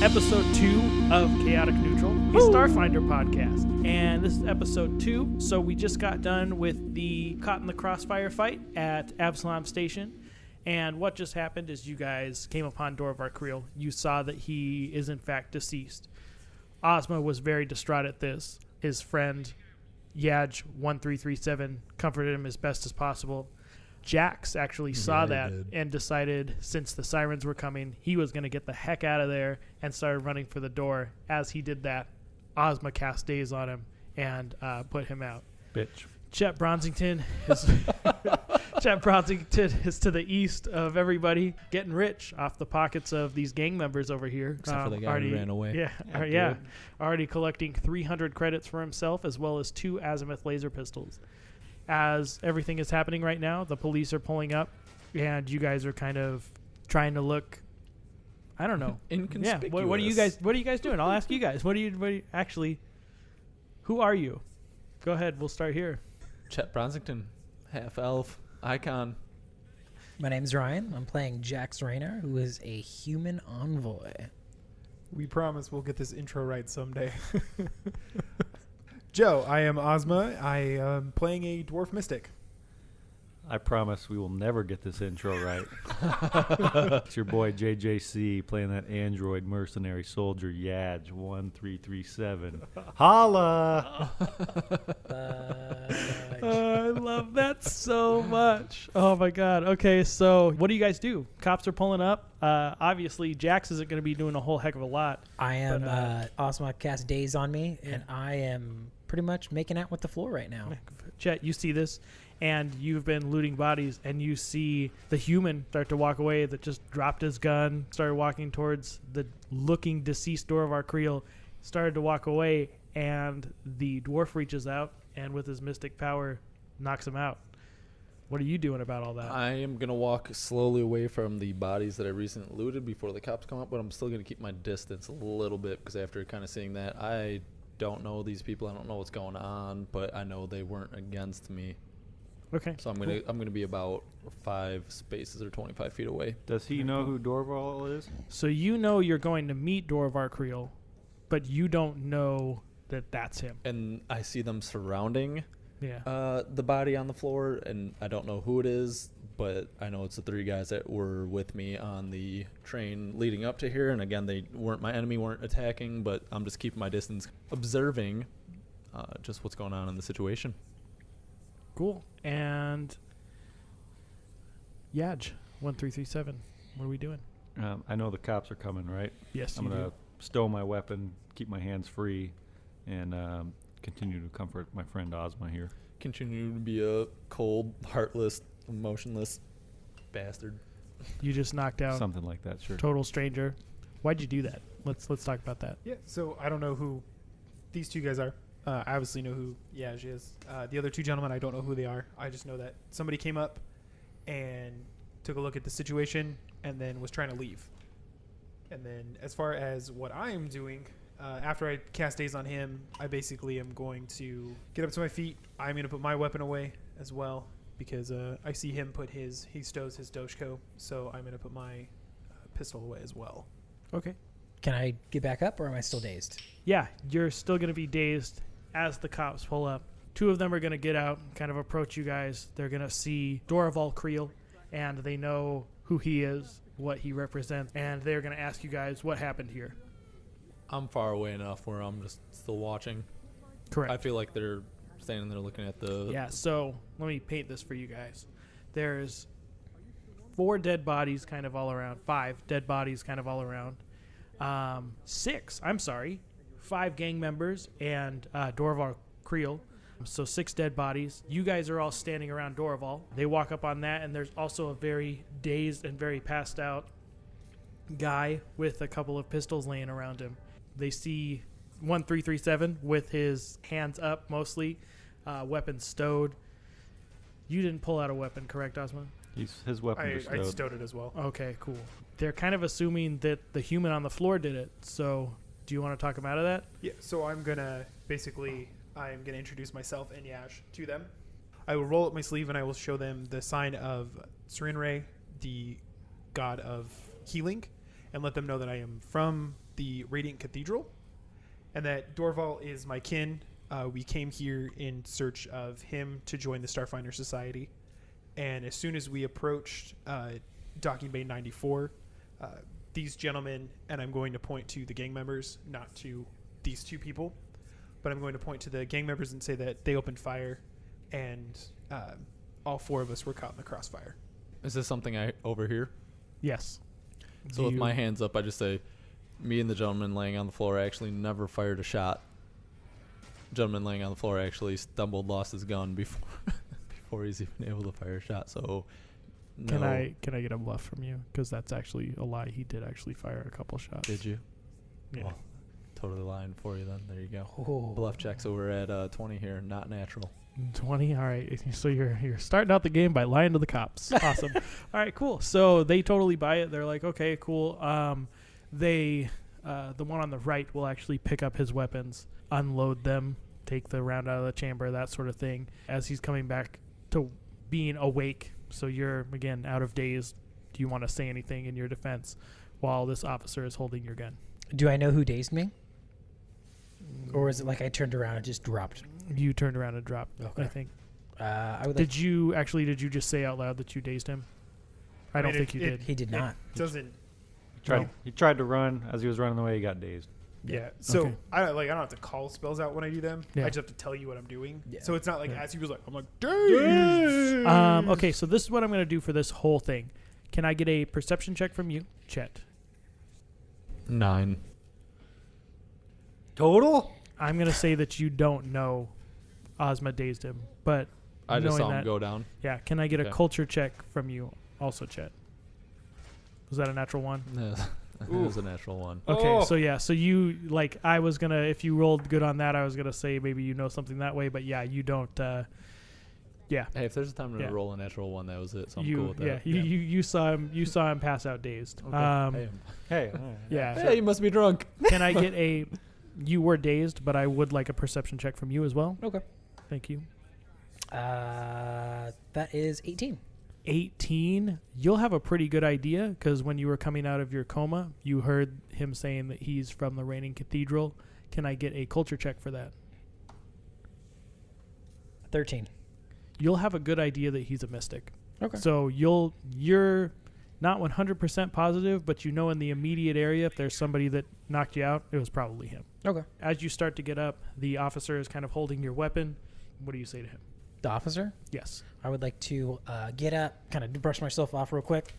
episode 2 of Chaotic Neutral, a StarFinder podcast. And this is episode 2, so we just got done with the Caught in the Crossfire fight at Absalom Station. And what just happened is you guys came upon Dorvar Creel. You saw that he is in fact deceased. Ozma was very distraught at this. His friend, Yaj1337, comforted him as best as possible. Jax actually saw that and decided, since the sirens were coming, he was going to get the heck out of there and started running for the door. As he did that, Ozma cast Daze on him and put him out. Bitch. Chet Bronsington is to the east of everybody, getting rich off the pockets of these gang members over here. Except for the guy who ran away. Yeah, already collecting 300 credits for himself, as well as 2 azimuth laser pistols. As everything is happening right now, the police are pulling up, and you guys are kind of trying to look, I don't know, inconspicuous. Yeah. What are you guys doing? I'll ask you guys. What are you actually? Who are you? Go ahead. We'll start here. Chet Bronsington, half elf icon. My name's Ryan. I'm playing Jax Rayner, who is a human envoy. We promise we'll get this intro right someday. Joe, I am Ozma. I am playing a dwarf mystic. I promise we will never get this intro right. It's your boy JJC playing that android mercenary soldier Yaj1337. Holla! I love that so much. Oh my god. Okay, so what do you guys do? Cops are pulling up. Obviously, Jax isn't going to be doing a whole heck of a lot. I am Ozma cast Daze on me, and I am pretty much making out with the floor right now. Chet, you see this, and you've been looting bodies, and you see the human start to walk away that just dropped his gun, started walking towards the looking deceased Dorvar Creel, started to walk away, and the dwarf reaches out, and with his mystic power, knocks him out. What are you doing about all that? I am going to walk slowly away from the bodies that I recently looted before the cops come up, but I'm still going to keep my distance a little bit because after kind of seeing that, I don't know these people. I don't know what's going on, but I know they weren't against me. Okay. So I'm gonna be about 5 spaces or 25 feet away. Does he know who Dorval is? So you know you're going to meet Dorvar Creel, but you don't know that that's him. And I see them surrounding the body on the floor, and I don't know who it is, but I know it's the 3 guys that were with me on the train leading up to here. And again, they weren't my enemy, weren't attacking, but I'm just keeping my distance, observing just what's going on in the situation. Cool. And Yaj1337, what are we doing? I know the cops are coming, right? Yes, I'm going to stow my weapon, keep my hands free, and continue to comfort my friend Ozma here. Continue to be a cold, heartless, emotionless bastard. You just knocked down something like that, sure. Total stranger. Why'd you do that? Let's talk about that. Yeah, so I don't know who these 2 guys are. I obviously know who Yaj is. The other 2 gentlemen, I don't know who they are. I just know that somebody came up and took a look at the situation and then was trying to leave. And then as far as what I am doing, after I cast Daze on him, I basically am going to get up to my feet. I'm going to put my weapon away as well because I see him he stows his Doshko, so I'm going to put my pistol away as well. Okay. Can I get back up, or am I still dazed? Yeah, you're still going to be dazed as the cops pull up. 2 of them are going to get out and kind of approach you guys. They're going to see Dorval Creel, and they know who he is, what he represents, and they're going to ask you guys what happened here. I'm far away enough where I'm just still watching. Correct. I feel like they're standing there looking at the... Yeah, so let me paint this for you guys. There's 4 dead bodies kind of all around. 5 dead bodies kind of all around. 5 gang members and Dorvar Creel. So 6 dead bodies. You guys are all standing around Dorval. They walk up on that, and there's also a very dazed and very passed out guy with a couple of pistols laying around him. They see 1337 with his hands up mostly, weapons stowed. You didn't pull out a weapon, correct, Ozma? His weapon is stowed. I stowed it as well. Okay, cool. They're kind of assuming that the human on the floor did it. So do you want to talk him out of that? Yeah, so I'm going to introduce myself and Yash to them. I will roll up my sleeve and I will show them the sign of Serenre, the god of healing, and let them know that I am from the Radiant Cathedral, and that Dorval is my kin. We came here in search of him to join the StarFinders Society, and as soon as we approached Docking Bay 94, these gentlemen, and I'm going to point to the gang members, not to these two people, but I'm going to point to the gang members and say that they opened fire, and all 4 of us were caught in the crossfire. Is this something I overhear? Yes. So with my hands up, I just say, me and the gentleman laying on the floor actually never fired a shot. Gentleman laying on the floor actually stumbled, lost his gun before he's even able to fire a shot. So, no. Can I get a bluff from you? Because that's actually a lie. He did actually fire a couple shots. Did you? Yeah. Well, totally lying for you then. There you go. Oh. Bluff checks over at 20 here, not natural. 20. All right. So you're starting out the game by lying to the cops. Awesome. All right. Cool. So they totally buy it. They're like, okay, cool. The one on the right will actually pick up his weapons, unload them, take the round out of the chamber, that sort of thing, as he's coming back to being awake. So you're, again, out of daze. Do you want to say anything in your defense while this officer is holding your gun? Do I know who dazed me? Or is it like I turned around and just dropped? You turned around and dropped, Okay. I think. I would Did you just say out loud that you dazed him? I don't think you did. He did not. It doesn't. He tried to run. As he was running away, he got dazed. Yeah. So Okay. I don't have to call spells out when I do them. Yeah. I just have to tell you what I'm doing. Yeah. So it's not like Yeah. as he was like, I'm like, Daze! Okay, so this is what I'm going to do for this whole thing. Can I get a perception check from you, Chet? 9. Total? I'm going to say that you don't know Ozma dazed him, but I just knowing saw him that- go down. Yeah, can I get a Okay. culture check from you also, Chet? Was that a natural one? It was a natural one. Okay, Oh. so yeah, so you, like, I was going to, if you rolled good on that, I was going to say maybe you know something that way, but yeah, you don't, yeah. Hey, if there's a time to Yeah. roll a natural one, that was it. So I'm you, cool with that. yeah, you saw him pass out dazed. Okay. Hey. All right. Yeah. Hey, you must be drunk. Can I get you were dazed, but I would like a perception check from you as well. Okay. Thank you. That is 18. 18. You'll have a pretty good idea because when you were coming out of your coma, you heard him saying that he's from the Reigning Cathedral. Can I get a culture check for that? 13. You'll have a good idea that he's a mystic. Okay. So you're not 100% positive, but you know in the immediate area if there's somebody that knocked you out, it was probably him. Okay. As you start to get up, the officer is kind of holding your weapon. What do you say to him? The officer? Yes. I would like to get up, kind of brush myself off real quick.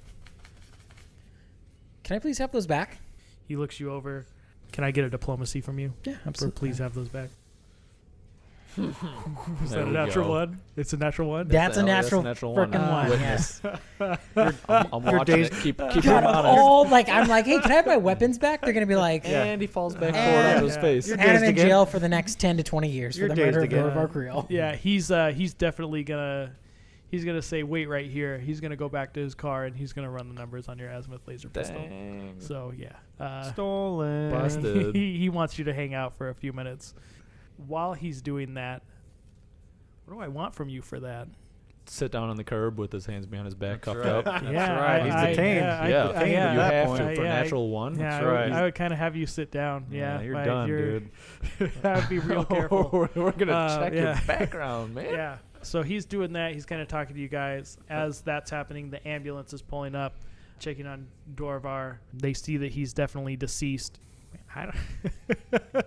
Can I please have those back? He looks you over. Can I get a diplomacy from you? Yeah, For please have those back. Is There that a we natural go. one? It's a natural one? That's a Hell, natural, one. frickin' one. Witness. Yes. I'm watching dazed. it. Keep God, him of honest. all, like, I'm like, hey, can I have my weapons back? They're gonna be like, And he falls back And- forward onto his Yeah. face. You're and I'm dazed in again? jail for the next 10 to 20 years You're for the dazed murder of again. Dorivar Creel. Yeah, he's definitely he's gonna say wait right here. He's gonna go back to his car and he's gonna run the numbers on your azimuth laser pistol. Dang. So yeah, Stolen. Busted. he wants you to hang out for a few minutes. While he's doing that, what do I want from you for that? Sit down on the curb with his hands behind his back, That's cuffed right. up. Yeah, right. He's detained. Yeah, Yeah, I, you yeah, that have point. to for Yeah, natural one. Yeah, That's I would, right. I would kind of have you sit down. Yeah, Yeah, you're like, done, dude. I'd be real careful. We're gonna check yeah. your background, man. Yeah. So he's doing that. He's kind of talking to you guys. As that's happening, the ambulance is pulling up, checking on Dorvar. They see that he's definitely deceased. I don't.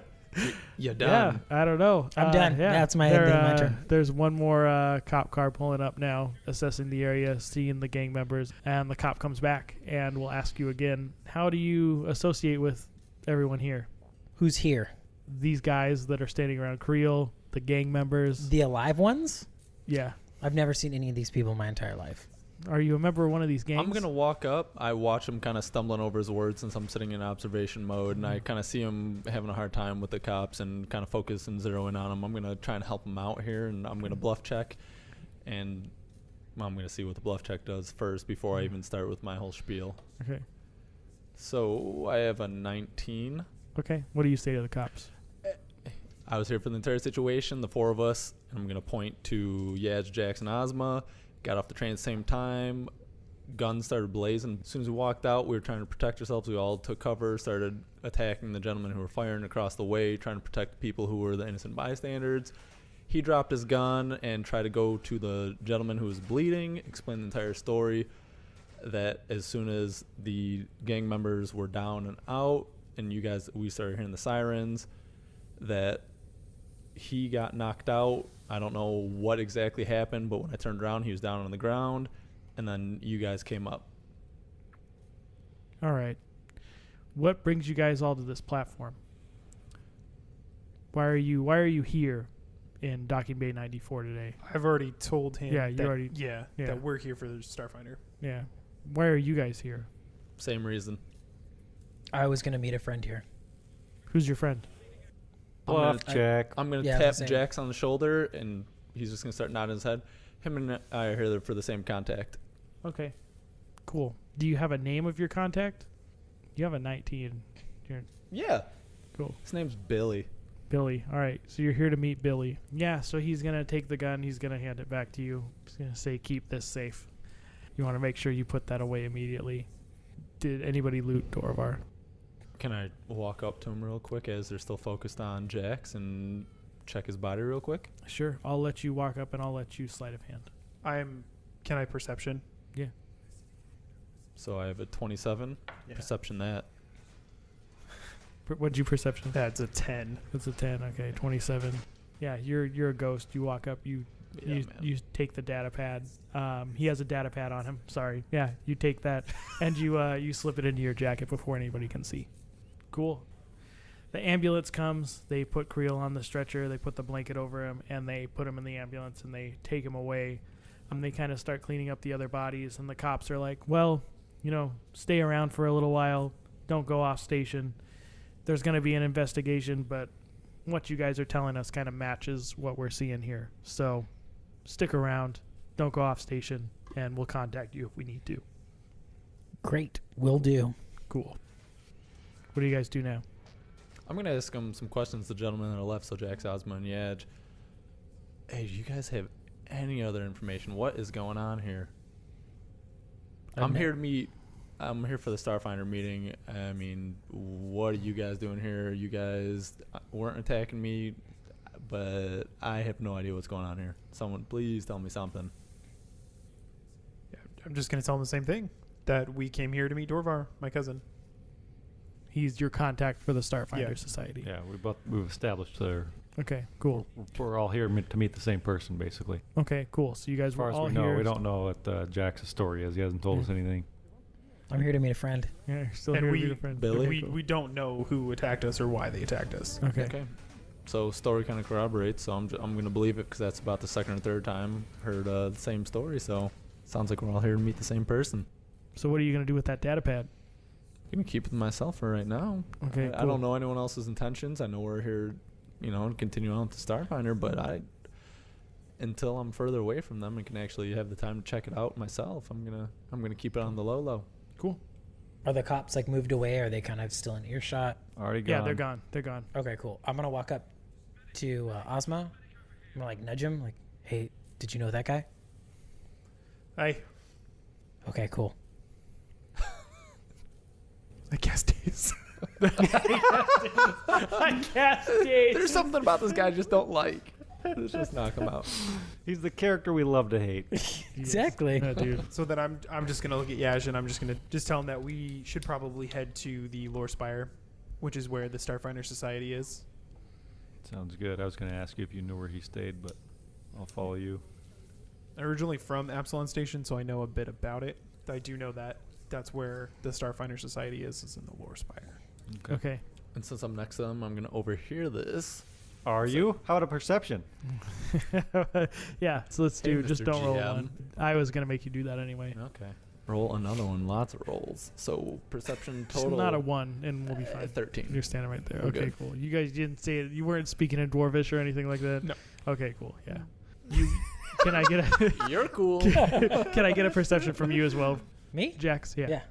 You done? Yeah, I don't know. I'm done. That's my end of my turn. There's one more cop car pulling up now, assessing the area, seeing the gang members, and the cop comes back and will ask you again, how do you associate with everyone here? Who's here? These guys that are standing around Creel, the gang members. The alive ones? Yeah. I've never seen any of these people in my entire life. Are you a member of one of these gangs? I'm gonna walk up. I watch him kind of stumbling over his words since I'm sitting in observation mode, and I kind of see him having a hard time with the cops and kind of focus and zeroing on him. I'm gonna try and help him out here, and I'm gonna bluff check, and I'm gonna see what the bluff check does first before I even start with my whole spiel. Okay. So I have a 19. Okay. What do you say to the cops? I was here for the entire situation, the 4 of us, and I'm going to point to Yaz, Jackson, Ozma. Got off the train at the same time. guns started blazing. As soon as we walked out, we were trying to protect ourselves. We all took cover, started attacking the gentlemen who were firing across the way, trying to protect the people who were the innocent bystanders. He dropped his gun and tried to go to the gentleman who was bleeding, explain the entire story, that as soon as the gang members were down and out and we started hearing the sirens, that he got knocked out. I don't know what exactly happened, but when I turned around, he was down on the ground, and then you guys came up. All right. What brings you guys all to this platform? Why are you here in Docking Bay 94 today? I've already told him. Yeah, you that, already. Yeah, Yeah. that we're here for the Starfinder. Yeah. Why are you guys here? Same reason. I was gonna meet a friend here. Who's your friend? Bluff check. I'm going to Yeah, tap same. Jax on the shoulder, and he's just going to start nodding his head. Him and I are here for the same contact. Okay. Cool. Do you have a name of your contact? You have a 19. Yeah. Cool. His name's Billy. Billy. All right. So you're here to meet Billy. Yeah. So he's going to take the gun. He's going to hand it back to you. He's going to say, keep this safe. You want to make sure you put that away immediately. Did anybody loot Dorvar? Can I walk up to him real quick as they're still focused on Jax and check his body real quick? Sure. I'll let you walk up and I'll let you sleight of hand. Can I perception? Yeah. So I have a 27. Yeah. Perception that. What'd you perception? That's a 10. That's a 10. Okay. 27. Yeah. You're a ghost. You walk up. You take the data pad. He has a data pad on him. Sorry. Yeah. You take that and you slip it into your jacket before anybody can see. Cool. The ambulance comes. They put Creel on the stretcher. They put the blanket over him, and they put him in the ambulance, and they take him away. They kind of start cleaning up the other bodies, and the cops are like, well, stay around for a little while. Don't go off station. There's going to be an investigation, but what you guys are telling us kind of matches what we're seeing here. So stick around. Don't go off station, and we'll contact you if we need to. Great, will do. Cool. What do you guys do now? I'm going to ask him some questions, the gentleman that are left, so Jax, Ozma, and Yaj. Hey, do you guys have any other information? What is going on here? I'm here for the Starfinder meeting. I mean, what are you guys doing here? You guys weren't attacking me, but I have no idea what's going on here. Someone, please tell me something. Yeah, I'm just going to tell him the same thing. That we came here to meet Dorvar, my cousin. He's your contact for the Starfinder Society. Yeah, we've established there. Okay, cool. We're all here to meet the same person, basically. Okay, cool. So you guys As far were as all we know, here. we don't know what Jax's story is. He hasn't told us anything. I'm here to meet a friend. Yeah, you're still And here we- to meet a friend. Billy? We don't know who attacked us or why they attacked us. Okay. So story kind of corroborates, so I'm going to believe it because that's about the second or third time heard the same story. So sounds like we're all here to meet the same person. So what are you going to do with that data pad? I'm going to keep it to myself for right now. Okay, I cool. don't know anyone else's intentions. I know we're here, to continue on with the Starfinder, but until I'm further away from them and can actually have the time to check it out myself, I'm gonna keep it on the low. Cool. Are the cops moved away? Or are they kind of still in earshot? Already gone. Yeah, they're gone. They're gone. Okay, cool. I'm gonna walk up to Ozma. I'm gonna nudge him, hey, did you know that guy? I Okay, cool. guess Daze. I cast Daze. There's something about this guy I just don't like. Let's just knock him out. He's the character we love to hate. Exactly. Yeah, dude. So then I'm just gonna look at Yaj and I'm just gonna tell him that we should probably head to the Lore Spire, which is where the Starfinder Society is. Sounds good. I was going to ask you if you knew where he stayed, but I'll follow you. I'm originally from Absalon Station, so I know a bit about it. I do know that that's where the Starfinder Society is in the Lore Spire. Okay. And since I'm next to them, I'm gonna overhear this. Are you? How about a perception? Yeah, so let's do. Hey, Just Mr. don't roll GM. one. I was going to make you do that anyway. Okay. Roll another one. Lots of rolls. So perception Just total. not a 1, and we'll be fine. 13. You're standing right there. We're Okay, good. cool. You guys didn't say it. You weren't speaking in Dwarvish or anything like that? No. Okay, cool. Yeah. You can I get a You're cool. can I get a perception from you as well, Me? Jax? Yeah. Yeah.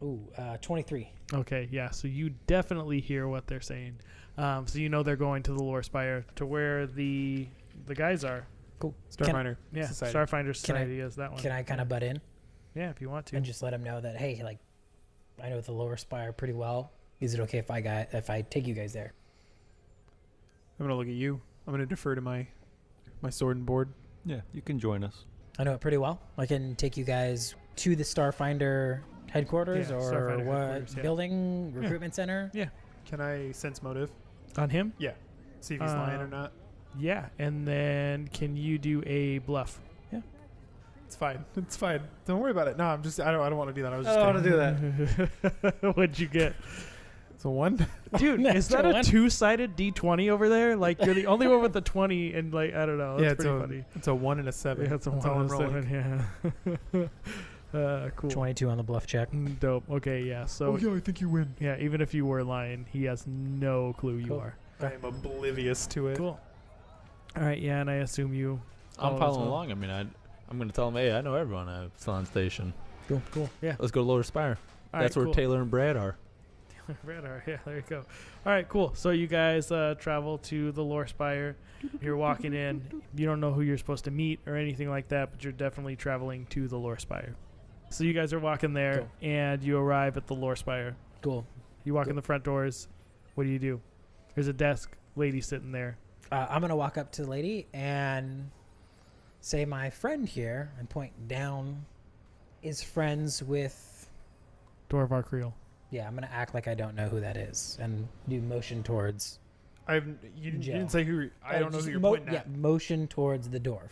Ooh, 23. Okay, yeah. So you definitely hear what they're saying. So you know they're going to the Lore Spire to where the guys are. Cool. Starfinder Yeah, Society. Starfinder Society is that one. Can I kind of butt in? Yeah, if you want to. and just let him know that, hey, like, I know the lower spire pretty well. Is it okay if I take you guys there? I'm gonna look at you. I'm gonna defer to my sword and board. Yeah, you can join us. I know it pretty well. I can take you guys to the StarFinder headquarters Yeah, or Starfinder what headquarters, yeah. building, recruitment center. Yeah. Can I sense motive? On him? Yeah. See if he's lying or not. Yeah. And then can you do a bluff? It's fine. It's fine. Don't worry about it. No, I don't want to do that. I was just I don't kidding. wanna do that. What'd you get? It's a 1. Dude, is that Natural a one. two-sided D20 over there? Like, you're the only one with the 20, and, like, I don't know. That's yeah, it's pretty a funny. it's a 1 and a 7. Yeah, it's a That's all 1 I'm rolling. and 7, yeah. Cool. 22 on the bluff check. Dope. Okay, yeah. So, Oh yeah, I think you win. yeah, even if you were lying, he has no clue you Cool. are. I am oblivious to it. Cool. All right, yeah, and I assume you. I'm follow as following well. along. I mean, I'm going to tell them, hey, I know everyone at Salon Station. Cool. Yeah. Let's go to Lower Spire. All That's right, where cool. Taylor and Brad are. Radar. Yeah, there you go. All right, cool. So you guys travel to the Lore Spire. You're walking in. You don't know who you're supposed to meet or anything like that, but you're definitely traveling to the Lore Spire. So you guys are walking there, Cool. and you arrive at the Lore Spire. Cool. You walk in the front doors. What do? There's a desk, lady sitting there. I'm going to walk up to the lady and say my friend here, and point down, is friends with... Dorvar Creel. Yeah, I'm going to act like I don't know who that is and do motion towards... You Joe. didn't say who. I don't know just who you're pointing Yeah, at. motion towards the dwarf.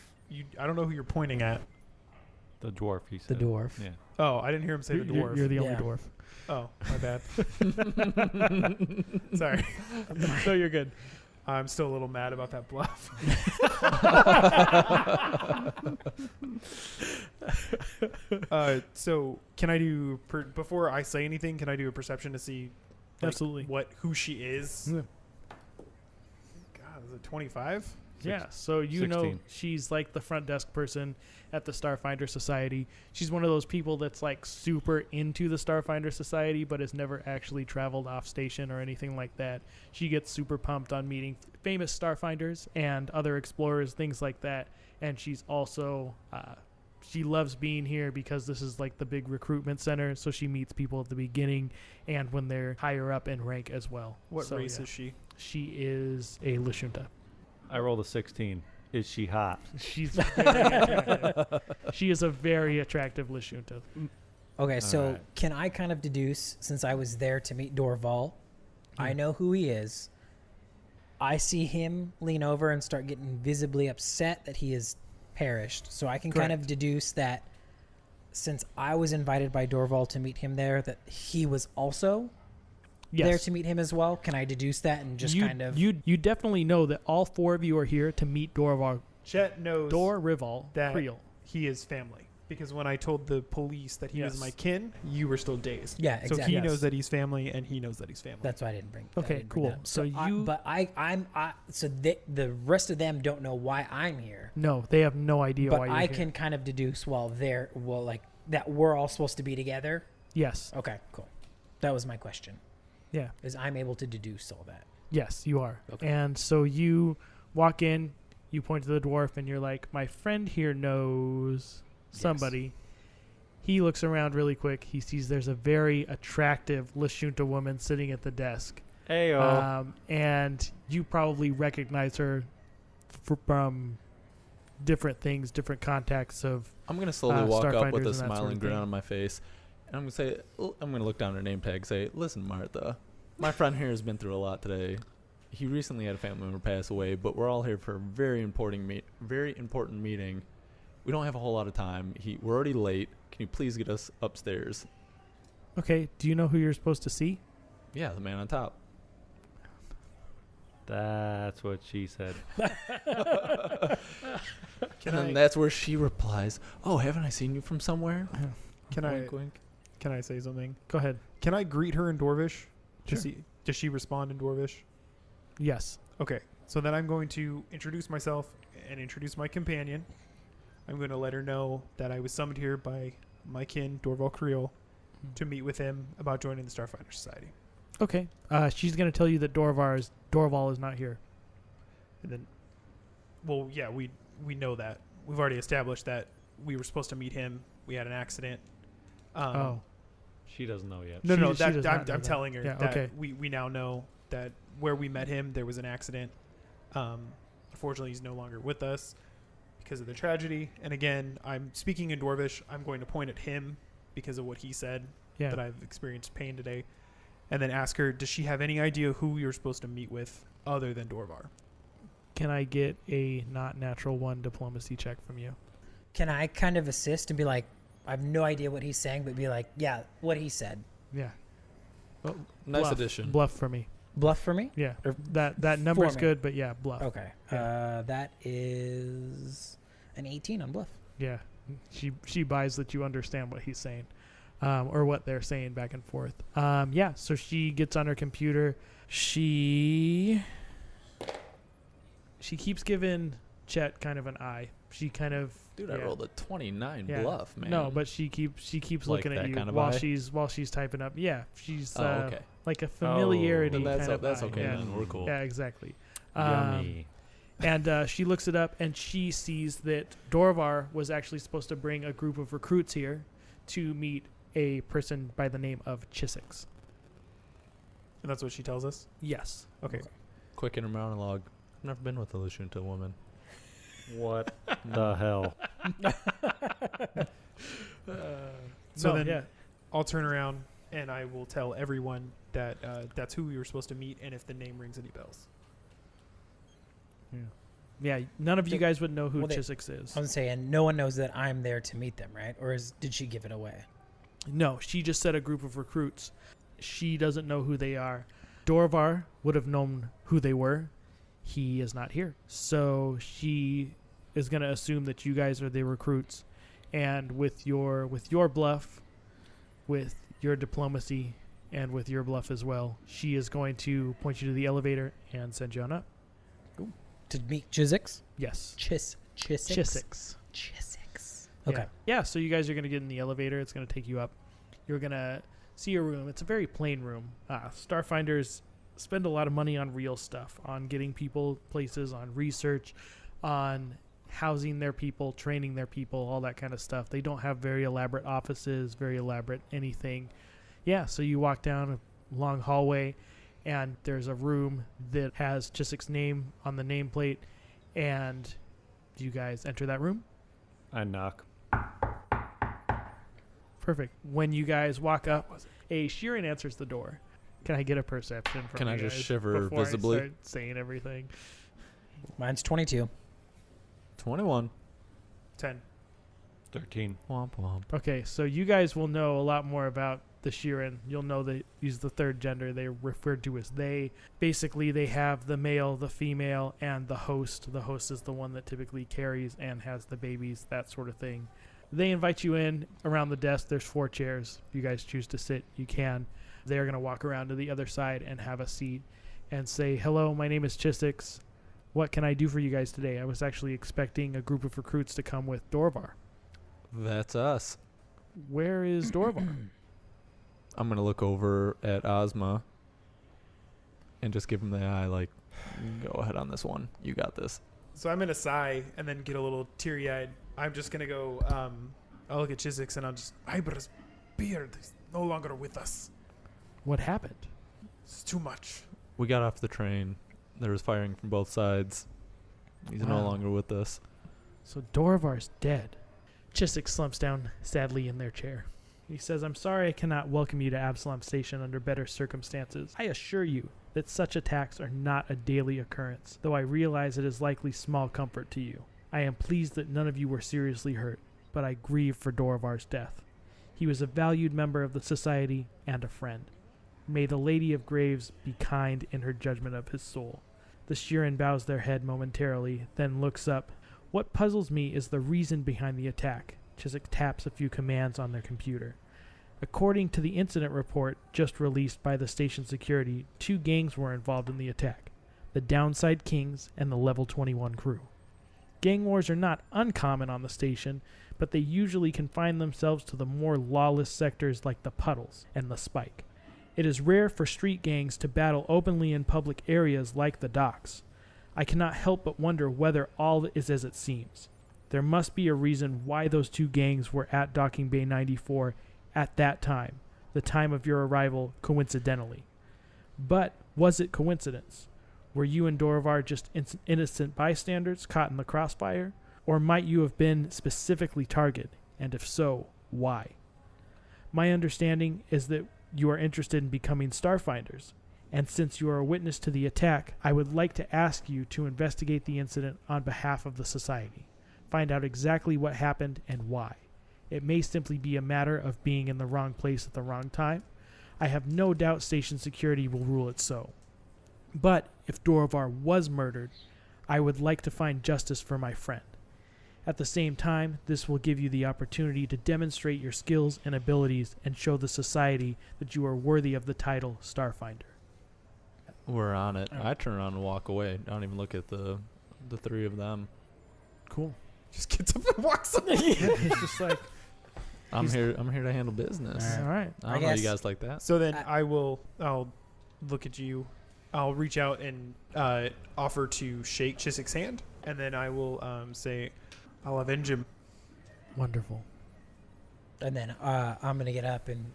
I don't know who you're pointing at. The dwarf, he The said. dwarf. Yeah. Oh, I didn't hear him say the dwarf. You're the only Yeah. dwarf. Oh, my bad. Sorry. So you're good. I'm still a little mad about that bluff. So can I do before I say anything? Can I do a perception to see, like, Absolutely. who she is? Yeah. God, is it 25? Yeah, so you know 16. she's like the front desk person at the Starfinder Society. She's one of those people that's like super into the Starfinder Society but has never actually traveled off station or anything like that. She gets super pumped on meeting famous Starfinders and other explorers, things like that. And she's also, she loves being here because this is like the big recruitment center. So she meets people at the beginning and when they're higher up in rank as well. What So, race yeah. is she? She is a Lashunta. I rolled a 16. Is she hot? She's very attractive. She is a very attractive Lashunta. Okay, so Alright. can I kind of deduce, since I was there to meet Dorval, I know who he is. I see him lean over and start getting visibly upset that he has perished. So I can kind of Correct. deduce that since I was invited by Dorval to meet him there, that he was also Yes. there to meet him as well. Can I deduce that and just you, kind of... you definitely know that all four of you are here to meet Chet knows Rival that Creel. he is family. Because when I told the police that he was Yes. my kin, you were still dazed. Yeah, So exactly. he Yes. knows that he's family, and he knows that he's family. That's why I didn't bring. I Okay, didn't bring cool. that up. So you- the rest of them don't know why I'm here. No, they have no idea But why you're I here. can kind of deduce that we're all supposed to be together. Yes. Okay, cool. That was my question. Yeah. Is I'm able to deduce all that. Yes, you are. Okay. And so you walk in, you point to the dwarf, and you're like, my friend here knows somebody. He looks around really quick. He sees there's a very attractive Lashunta woman sitting at the desk. Ayo. And you probably recognize her from different things, different contacts of. I'm going to slowly walk up Starfinders with and a that sort of smiling grin thing. on my face. And I'm going to say, I'm going to look down her name tag and say, listen, Martha, my friend here has been through a lot today. He recently had a family member pass away, but we're all here for a very important meeting. We don't have a whole lot of time. We're already late. Can you please get us upstairs? Okay, do you know who you're supposed to see? Yeah, the man on top. That's what she said. And that's where she replies, oh, haven't I seen you from somewhere? Can I Wink, wink. can I say something? Go ahead. Can I greet her in Dwarvish? Sure. Does she respond in Dwarvish? Yes. Okay, so then I'm going to introduce myself and introduce my companion. I'm going to let her know that I was summoned here by my kin, Dorval Creel, to meet with him about joining the Starfinder Society. Okay. She's going to tell you that Dorval is not here. And then, well, yeah, we know that. We've already established that we were supposed to meet him. We had an accident. Oh. She doesn't know yet. She No, does not know I'm that. telling her Yeah, that okay. we now know that where we met him, there was an accident. Unfortunately, he's no longer with us because of the tragedy. And again, I'm speaking in Dwarvish. I'm going to point at him because of what he said, Yeah. that I've experienced pain today. And then ask her, does she have any idea who you're supposed to meet with other than Dorvar? Can I get a not natural 1 diplomacy check from you? Can I kind of assist and be like, I have no idea what he's saying, but be like, yeah, what he said. Yeah. Oh, Nice bluff. addition. Bluff for me. Bluff for me? Yeah. Or That number's me. good, but yeah, bluff. Okay. That is an 18 on bluff. Yeah. She buys that you understand what he's saying. Or what they're saying back and forth. Yeah, so she gets on her computer. She keeps giving Chet kind of an eye. She kind of Dude, I yeah. rolled a 29 Yeah. bluff, man. No, but she keeps Like looking at that you kind of while eye? she's typing up. Yeah, she's Oh, okay. like a familiarity Then that's kind of that's eye. okay. Yeah. Then we're cool. Yeah, exactly. Yummy. And she looks it up, and she sees that Dorvar was actually supposed to bring a group of recruits here to meet a person by the name of Chisix. And that's what she tells us? Yes. Okay. Quick inner monologue. I've never been with a Lashunta woman. What the hell? So No, then yeah. I'll turn around and I will tell everyone that that's who we were supposed to meet and if the name rings any bells. Yeah, none of you guys would know who Well, Chisix is. I was saying, no one knows that I'm there to meet them, right? Or did she give it away? No, she just said a group of recruits. She doesn't know who they are. Dorvar would have known who they were. He is not here. So she is going to assume that you guys are the recruits. And with your bluff, with your diplomacy, and with your bluff as well, she is going to point you to the elevator and send you on up. To meet Chisix? Yes. Chisix? Chisix. Chisix. Yeah. Okay. Yeah, so you guys are going to get in the elevator. It's going to take you up. You're going to see a room. It's a very plain room. StarFinders spend a lot of money on real stuff, on getting people places, on research, on housing their people, training their people, all that kind of stuff. They don't have very elaborate offices, very elaborate anything. Yeah, so you walk down a long hallway, and there's a room that has Chisix's name on the nameplate, and you guys enter that room. I knock. Perfect. When you guys walk up, a Sheeran answers the door. Can I get a perception from Can you I just guys shiver before visibly? I start saying everything? Mine's 22. 21. 10. 13. Womp womp. Okay, so you guys will know a lot more about the Sheeran. You'll know that he's the third gender. They're referred to as they. Basically, they have the male, the female, and the host. The host is the one that typically carries and has the babies, that sort of thing. They invite you in. Around the desk, there's 4 chairs. If you guys choose to sit, you can. They're going to walk around to the other side and have a seat and say, "Hello, my name is Chisix. What can I do for you guys today? I was actually expecting a group of recruits to come with Dorvar." That's us. Where is Dorvar? I'm going to look over at Ozma and just give him the eye like, go ahead on this one. You got this. So I'm going to sigh and then get a little teary-eyed. I'm just going to go, I'll look at Chisix and I'll just, Ibra's beard is no longer with us. What happened? It's too much. We got off the train. There was firing from both sides. He's no Wow. longer with us. So Dorvar's dead. Chisix slumps down sadly in their chair. He says, "I'm sorry I cannot welcome you to Absalom Station under better circumstances. I assure you that such attacks are not a daily occurrence, though I realize it is likely small comfort to you. I am pleased that none of you were seriously hurt, but I grieve for Dorvar's death. He was a valued member of the society and a friend. May the Lady of Graves be kind in her judgment of his soul." The Sheeran bows their head momentarily, then looks up. "What puzzles me is the reason behind the attack." Chisix taps a few commands on their computer. "According to the incident report just released by the station security, 2 gangs were involved in the attack, the Downside Kings and the Level 21 crew. Gang wars are not uncommon on the station, but they usually confine themselves to the more lawless sectors like the Puddles and the Spike. It is rare for street gangs to battle openly in public areas like the docks. I cannot help but wonder whether all is as it seems. There must be a reason why those 2 gangs were at Docking Bay 94 at that time, the time of your arrival coincidentally. But was it coincidence? Were you and Dorvar just innocent bystanders caught in the crossfire? Or might you have been specifically targeted? And if so, why? My understanding is that you are interested in becoming StarFinders. And since you are a witness to the attack, I would like to ask you to investigate the incident on behalf of the Society. Find out exactly what happened and why. It may simply be a matter of being in the wrong place at the wrong time. I have no doubt station security will rule it so. But if Dorvar was murdered, I would like to find justice for my friend. At the same time, this will give you the opportunity to demonstrate your skills and abilities and show the Society that you are worthy of the title Starfinder. We're on it. Alright. I turn around and walk away. I don't even look at the three of them. Cool. Just gets up and walks away. It's just like, I'm He's- here to handle business. all right. I I don't know you guess- guys like that. So then I- I'll look at you. I'll reach out and offer to shake Chiswick's hand, and then I will say, I'll avenge him. Wonderful. And then I'm going to get up and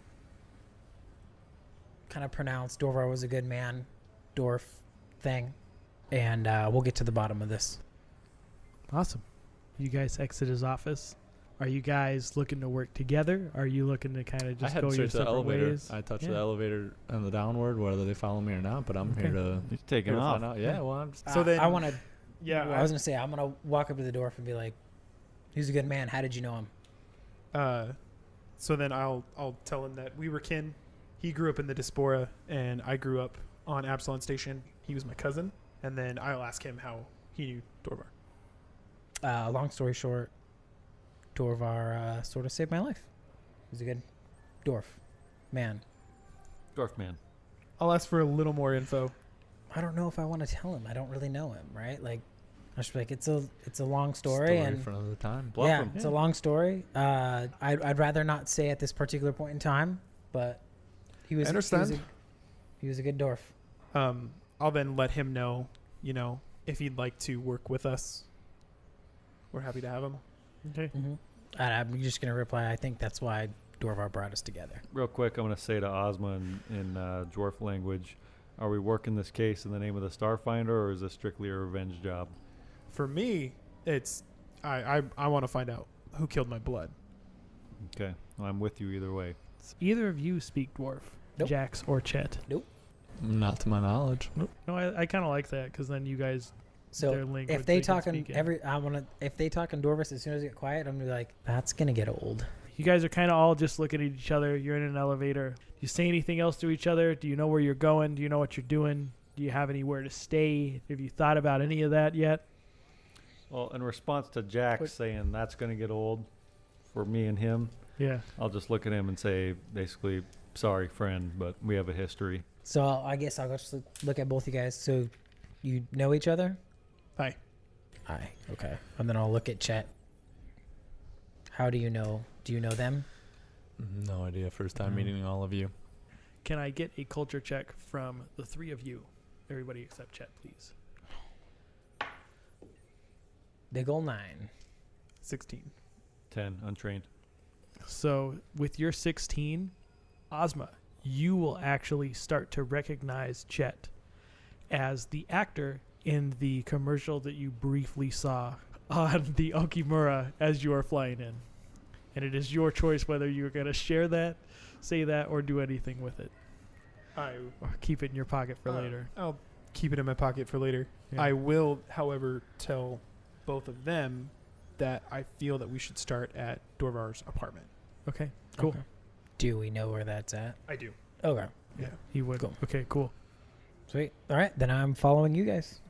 kind of pronounce Dorvar was a good man, dwarf thing. And we'll get to the bottom of this. Awesome. You guys exit his office. Are you guys looking to work together? Are you looking to kind of I just head go your straight to the separate elevator. ways? I touch Yeah. the elevator and the downward, whether they follow me or not. But I'm Okay. here to He's taking here to off. find out. Yeah, well, I'm just, So then- I want to. Yeah. I was going to say, I'm going to walk up to the dwarf and be like, he's a good man. How did you know him? So then I'll tell him that we were kin. He grew up in the Diaspora, and I grew up on Absalon Station. He was my cousin, and then I'll ask him how he knew Dorvar. Long story short, Dorvar sort of saved my life. He's a good dwarf man. Dwarf man. I'll ask for a little more info. I don't know if I want to tell him. I don't really know him, right? Like, I should be like, it's a long story, and for another time. Bluff yeah, him. it's a long story. I'd rather not say at this particular point in time, but he was. I understand. He was a good dwarf. I'll then let him know, if he'd like to work with us. We're happy to have him. Okay. Mm-hmm. And I'm just gonna reply. I think that's why Dorvar brought us together. Real quick, I'm going to say to Ozma in dwarf language, are we working this case in the name of the Starfinder, or is this strictly a revenge job? For me, it's I want to find out who killed my blood. Okay. Well, I'm with you either way. Either of you speak dwarf, Nope. Jax or Chet? Not to my knowledge. No, I kind of like that because then you guys, So their language if they can talk in speak in. if they talk in Dwarvish, as soon as it get quiet, I'm gonna be like, that's gonna get old. You guys are kind of all just looking at each other. You're in an elevator. Do you say anything else to each other? Do you know where you're going? Do you know what you're doing? Do you have anywhere to stay? Have you thought about any of that yet? Well, in response to Jack Quick. saying that's going to get old for me and him, Yeah. I'll just look at him and say, basically, sorry, friend, but we have a history. So I guess I'll just look at both you guys. So you know each other? Hi. Aye. Okay. And then I'll look at Chet. How do you know? Do you know them? No idea. First time No. meeting all of you. Can I get a culture check from the three of you? Everybody except Chet, please. Big ol' 9. 16. 10, untrained. So with your 16, Ozma, you will actually start to recognize Chet as the actor in the commercial that you briefly saw on the Okimura as you are flying in. And it is your choice whether you're going to share that, say that, or do anything with it. Or keep it in your pocket for later. I'll keep it in my pocket for later. Yeah. I will, however, tell both of them that I feel that we should start at Dorvar's apartment. Okay, cool. Okay. Do we know where that's at? I do. Okay. Yeah. He would. Cool. Okay, cool. Sweet. All right. Then I'm following you guys.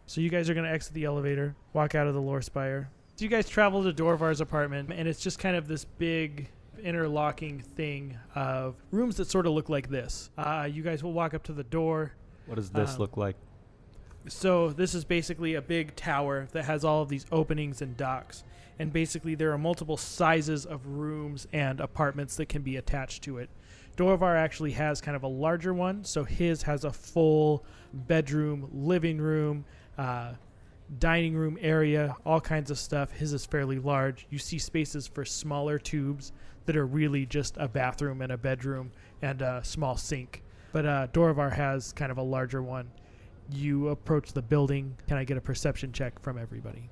So you guys are going to exit the elevator, walk out of the lore spire. So you guys travel to Dorvar's apartment, and it's just kind of this big interlocking thing of rooms that sort of look like this. You guys will walk up to the door. What does this Um, look like? So this is basically a big tower that has all of these openings and docks. And basically there are multiple sizes of rooms and apartments that can be attached to it. Dorvar actually has kind of a larger one, so his has a full bedroom, living room, dining room area, all kinds of stuff. His is fairly large. You see spaces for smaller tubes that are really just a bathroom and a bedroom and a small sink. But Dorivar has kind of a larger one. You approach the building. Can I get a perception check from everybody?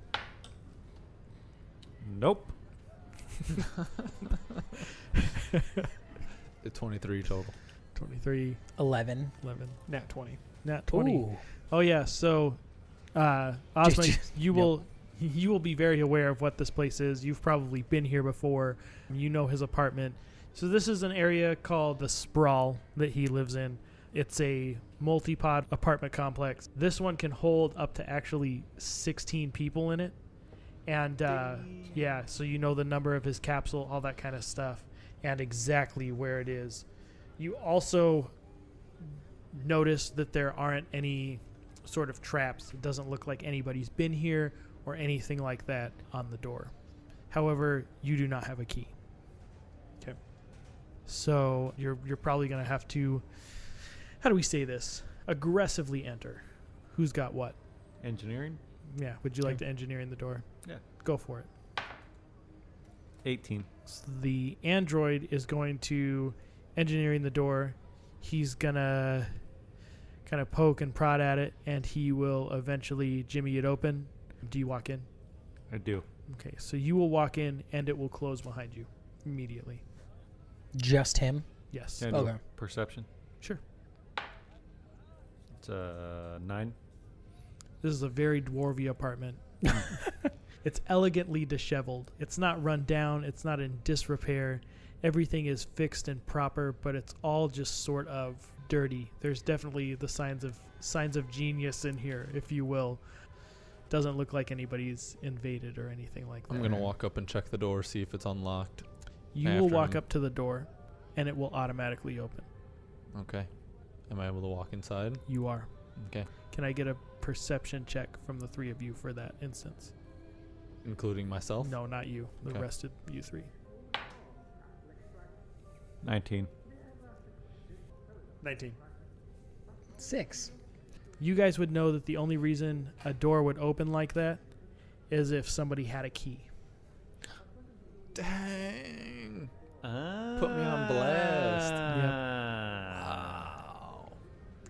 Nope. 23 total. 23, 11. 11, Nat 20. nat 20. Ooh. Oh yeah, so Ozma, Just- you will be very aware of what this place is. You've probably been here before. You know his apartment. So this is an area called the Sprawl that he lives in. It's a multi-pod apartment complex. This one can hold up to actually 16 people in it. And yeah, so you know the number of his capsule, all that kind of stuff, and exactly where it is. You also notice that there aren't any sort of traps. It doesn't look like anybody's been here or anything like that on the door. However, you do not have a key. Okay. So you're probably going to have to, how do we say this? Aggressively enter. Who's got what? Engineering? Yeah, would you like to engineer in the door? Yeah. Go for it. 18. So the android is going to engineering the door. He's gonna kind of poke and prod at it, and he will eventually jimmy it open. Do you walk in? I do. Okay, so you will walk in, and it will close behind you immediately. Just him? Yes. Can I do Okay. a perception? Sure. It's 9. This is a very dwarvy apartment. It's elegantly disheveled. It's not run down. It's not in disrepair. Everything is fixed and proper, but it's all just sort of dirty. There's definitely the signs of genius in here, if you will. Doesn't look like anybody's invaded or anything like that. I'm gonna walk up and check the door, see if it's unlocked. You will after walk him. up to the door, and it will automatically open. Okay. Am I able to walk inside? You are. Okay. Can I get a perception check from the three of you for that instance? Including myself? No, not you. The Okay. rest of you three. 19. 19. 6. You guys would know that the only reason a door would open like that is if somebody had a key. Dang. Put me on blast. Wow.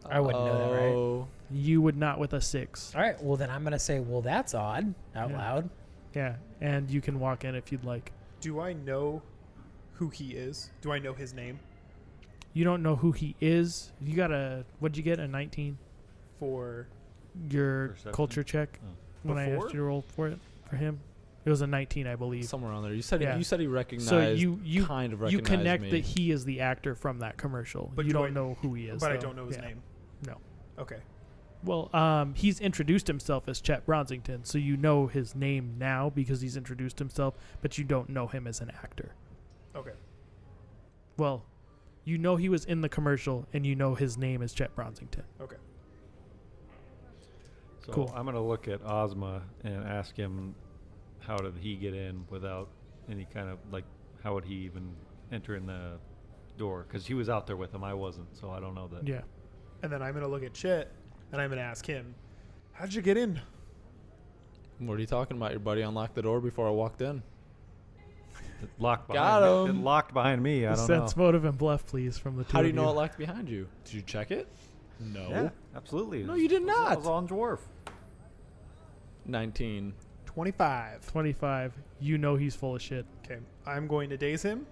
I wouldn't know that, right? Oh. You would not with a 6. All right. Well, then I'm going to say, well, that's odd out Yeah. loud. Yeah, and you can walk in if you'd like. Do I know who he is? Do I know his name? You don't know who he is. You got what'd you get, a 19? For Your Perception? culture check Oh. when I Before? asked you to roll for it, for him. It was a 19, I believe. Somewhere on there. You said Yeah. you said he recognized. So you kind of you recognized connect me. that he is the actor from that commercial. But you do don't I- know who he is. but I though. don't know his Yeah. name. No. Okay. Well, he's introduced himself as Chet Bronsington, so you know his name now because he's introduced himself, but you don't know him as an actor. Okay. Well, you know he was in the commercial, and you know his name is Chet Bronsington. Okay. So Cool. I'm going to look at Ozma and ask him how did he get in without any kind of, like, how would he even enter in the door? Because he was out there with him. I wasn't, so I don't know that. Yeah. And then I'm going to look at Chet, and I'm going to ask him, how'd you get in? What are you talking about? Your buddy unlocked the door before I walked in. It locked Got behind me. him. It locked behind me. I don't Sense, know. motive, and bluff, please, from the two How do of you know it locked behind you? Did you check it? No. Yeah, absolutely. No, you did I not. was on dwarf. 19. 25. 25. You know he's full of shit. Okay. I'm going to daze him.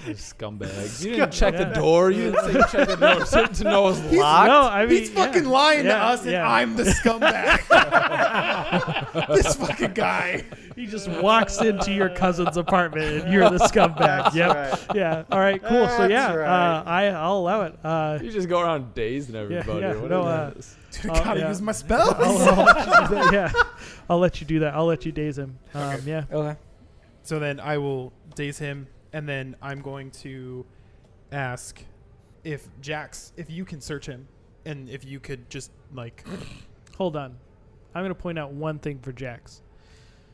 You scumbags. You didn't check the door. You didn't say you checked the door to know it was He's- locked. No, I mean, He's fucking lying to Yeah, us, and yeah. I'm the scumbag. This fucking guy. He just walks into your cousin's apartment, and you're the scumbag. Yep. Yeah. All right. Cool. So yeah, I'll allow it. You just go around dazing everybody. yeah, What no, is this? Dude, I gotta yeah. use my spells. I'll let you do that. Yeah. I'll let you do that. I'll let you daze him. Okay. Yeah. Okay. So then I will daze him, and then I'm going to ask if Jax, if you can search him, and if you could just like, Hold on. I'm going to point out one thing for Jax.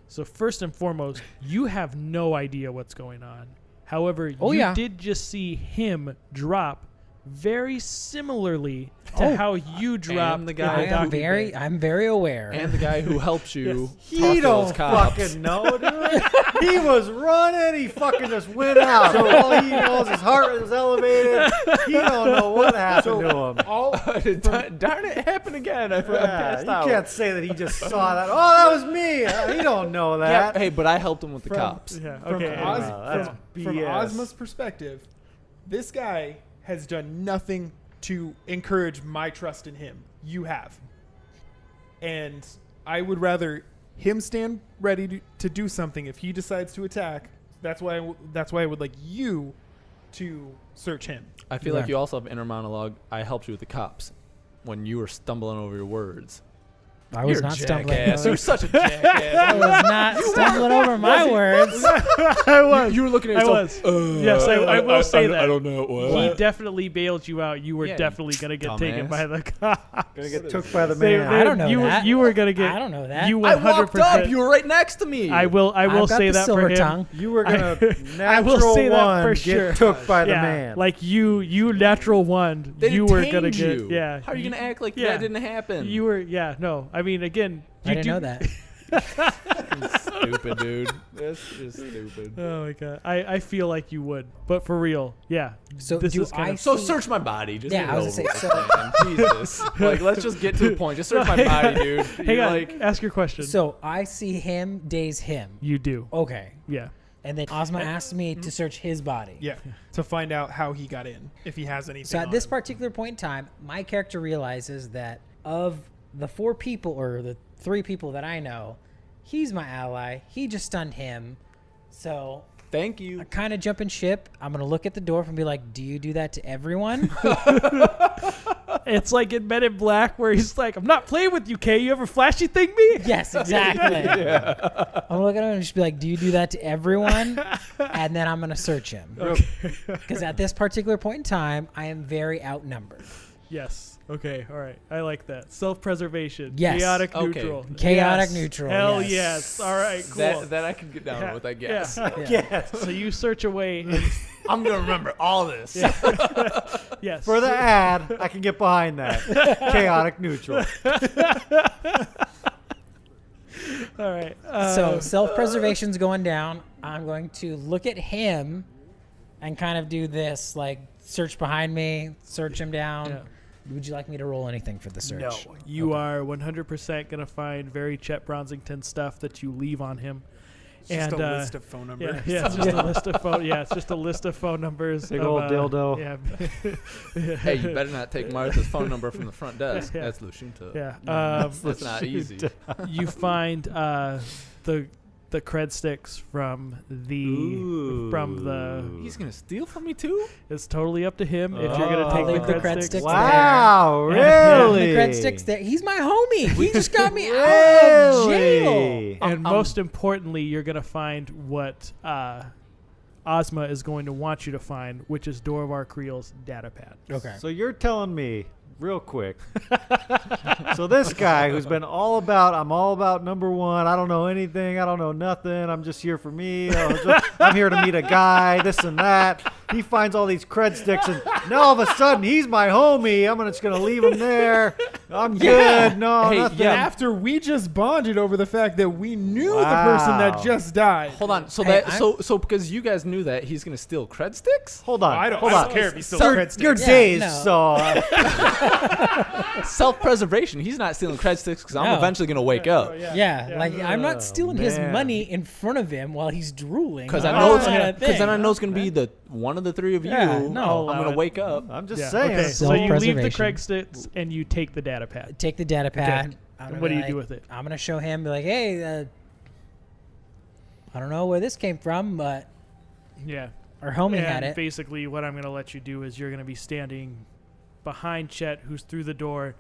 So first and foremost, you have no idea what's going on. However, Oh, you yeah. did just see him drop very similarly to how you dropped the guy in the document. I'm very aware. And the guy who helps you talk He to those don't cops. fucking know, dude. He was running. He fucking just went out. So all he knows, his heart was elevated. He don't know what happened to him. Darn it, it happened again. I passed You out. can't say that he just saw that. Oh, that was me. He don't know Yeah, that. hey, but I helped him with the From- cops. Yeah. From, Okay. Oz, that's from BS. Ozma's perspective, this guy has done nothing to encourage my trust in him. You have. And I would rather him stand ready to do something if he decides to attack. That's why I would like you to search him. I feel like you also have inner monologue. I helped you with the cops when you were stumbling over your words. I was You're not a stumbling. jackass. You're such a jackass. I was not stumbling over my words. I was. You were looking at I yourself. was. Yes, I will say that. I don't know He what. definitely bailed you out. You were Yeah, definitely gonna get taken dumbass. by the cops. Gonna get took by the They- man. I don't know you, that. You were gonna get. I don't know that. You I 100%. walked up. You were right next to me. I will I've got say the that silver for him. tongue. You were gonna I will natural say that one for get sure. took by the Yeah, man. like you natural one. They You were detained gonna get. you. Yeah. How are you gonna act like yeah. that didn't happen? You were. Yeah. No. I mean, again. I You didn't do, know that. Stupid, dude. This is stupid. Oh my god. I feel like you would, but for real. Yeah. So this do is kind I of. So see- search my body. Just Yeah, get I it was over gonna with, man. Jesus. Like, let's just get to the point. Just search my body, dude. Hang You're on. like, Ask your question. So I see him, Daze him. You do. Okay. Yeah. And then Ozma asked me to search his body. Yeah. To find out how he got in, if he has anything. So at on this him. particular point in time, my character realizes that of the 4 people or the 3 people that I know, he's my ally. He just stunned him. So thank you. I kind of jumping ship. I'm going to look at the dwarf and be like, do you do that to everyone? It's like in Men in Black where he's like, I'm not playing with you, Kay. You ever flashy thing me? Yes, exactly. I'm going to look at him and just be like, do you do that to everyone? And then I'm going to search him. Because at this particular point in time, I am very outnumbered. Yes. Okay. All right. I like that. Self-preservation. Yes. Chaotic Okay. neutral. Chaotic Yes. neutral, Hell yes. yes. All right. Cool. That I can get down with, I guess. Yeah. yes. So you search away. And, I'm gonna remember all this. yes. For the ad, I can get behind that. Chaotic neutral. All right. So self-preservation's going down. I'm going to look at him and kind of do this, like search behind me, search him down. Yeah. Would you like me to roll anything for the search? No. You are 100% going to find very Chet Bronsington stuff that you leave on him. It's just and a list of phone numbers. yeah, it's just a list of phone. Yeah, it's just a list of phone numbers. Big of, old dildo. Yeah. Hey, you better not take Martha's phone number from the front desk. Yeah. That's Lucinta. Yeah. That's not easy. You find the cred sticks from the He's gonna steal from me too? It's totally up to him if you're gonna Oh. take I'll leave the the cred, cred sticks. sticks Wow, Yeah. really? The cred sticks there. He's my homie. He just got me out of jail. Really? And most importantly, you're gonna find what Ozma is going to want you to find, which is Dorvar Creel's data pad. Okay. So you're telling me, real quick. So this guy who's been I'm all about number one. I don't know anything. I don't know nothing. I'm just here for me. I'm here to meet a guy, this and that. He finds all these cred sticks, and now all of a sudden he's my homie. I'm just going to leave him there. I'm good. No, Hey, nothing. yeah. After we just bonded over the fact that we knew the person that Wow. just died. Hold on. So Hey, so because you guys knew that he's gonna steal cred sticks? Hold on. I don't hold on. care if he still You're- cred sticks. You're Yeah, dazed, no. so Self-preservation. He's not stealing cred sticks because I'm No. eventually gonna wake up. Yeah, like I'm not stealing his man. money in front of him while he's drooling. Because I That's know it's not a gonna. Because thing. then I know it's gonna be the one of the three of you. Yeah, no. I'm gonna wake up. I'm just Yeah. saying. Okay. So you leave the Self-preservation. cred sticks and you take the data pad. Take the data pad. Okay. I'm And gonna what be do you like- do with it? I'm gonna show him, be like, hey, I don't know where this came from, but Yeah. our homie had And it. basically, what I'm going to let you do is you're going to be standing behind Chet, who's through the door.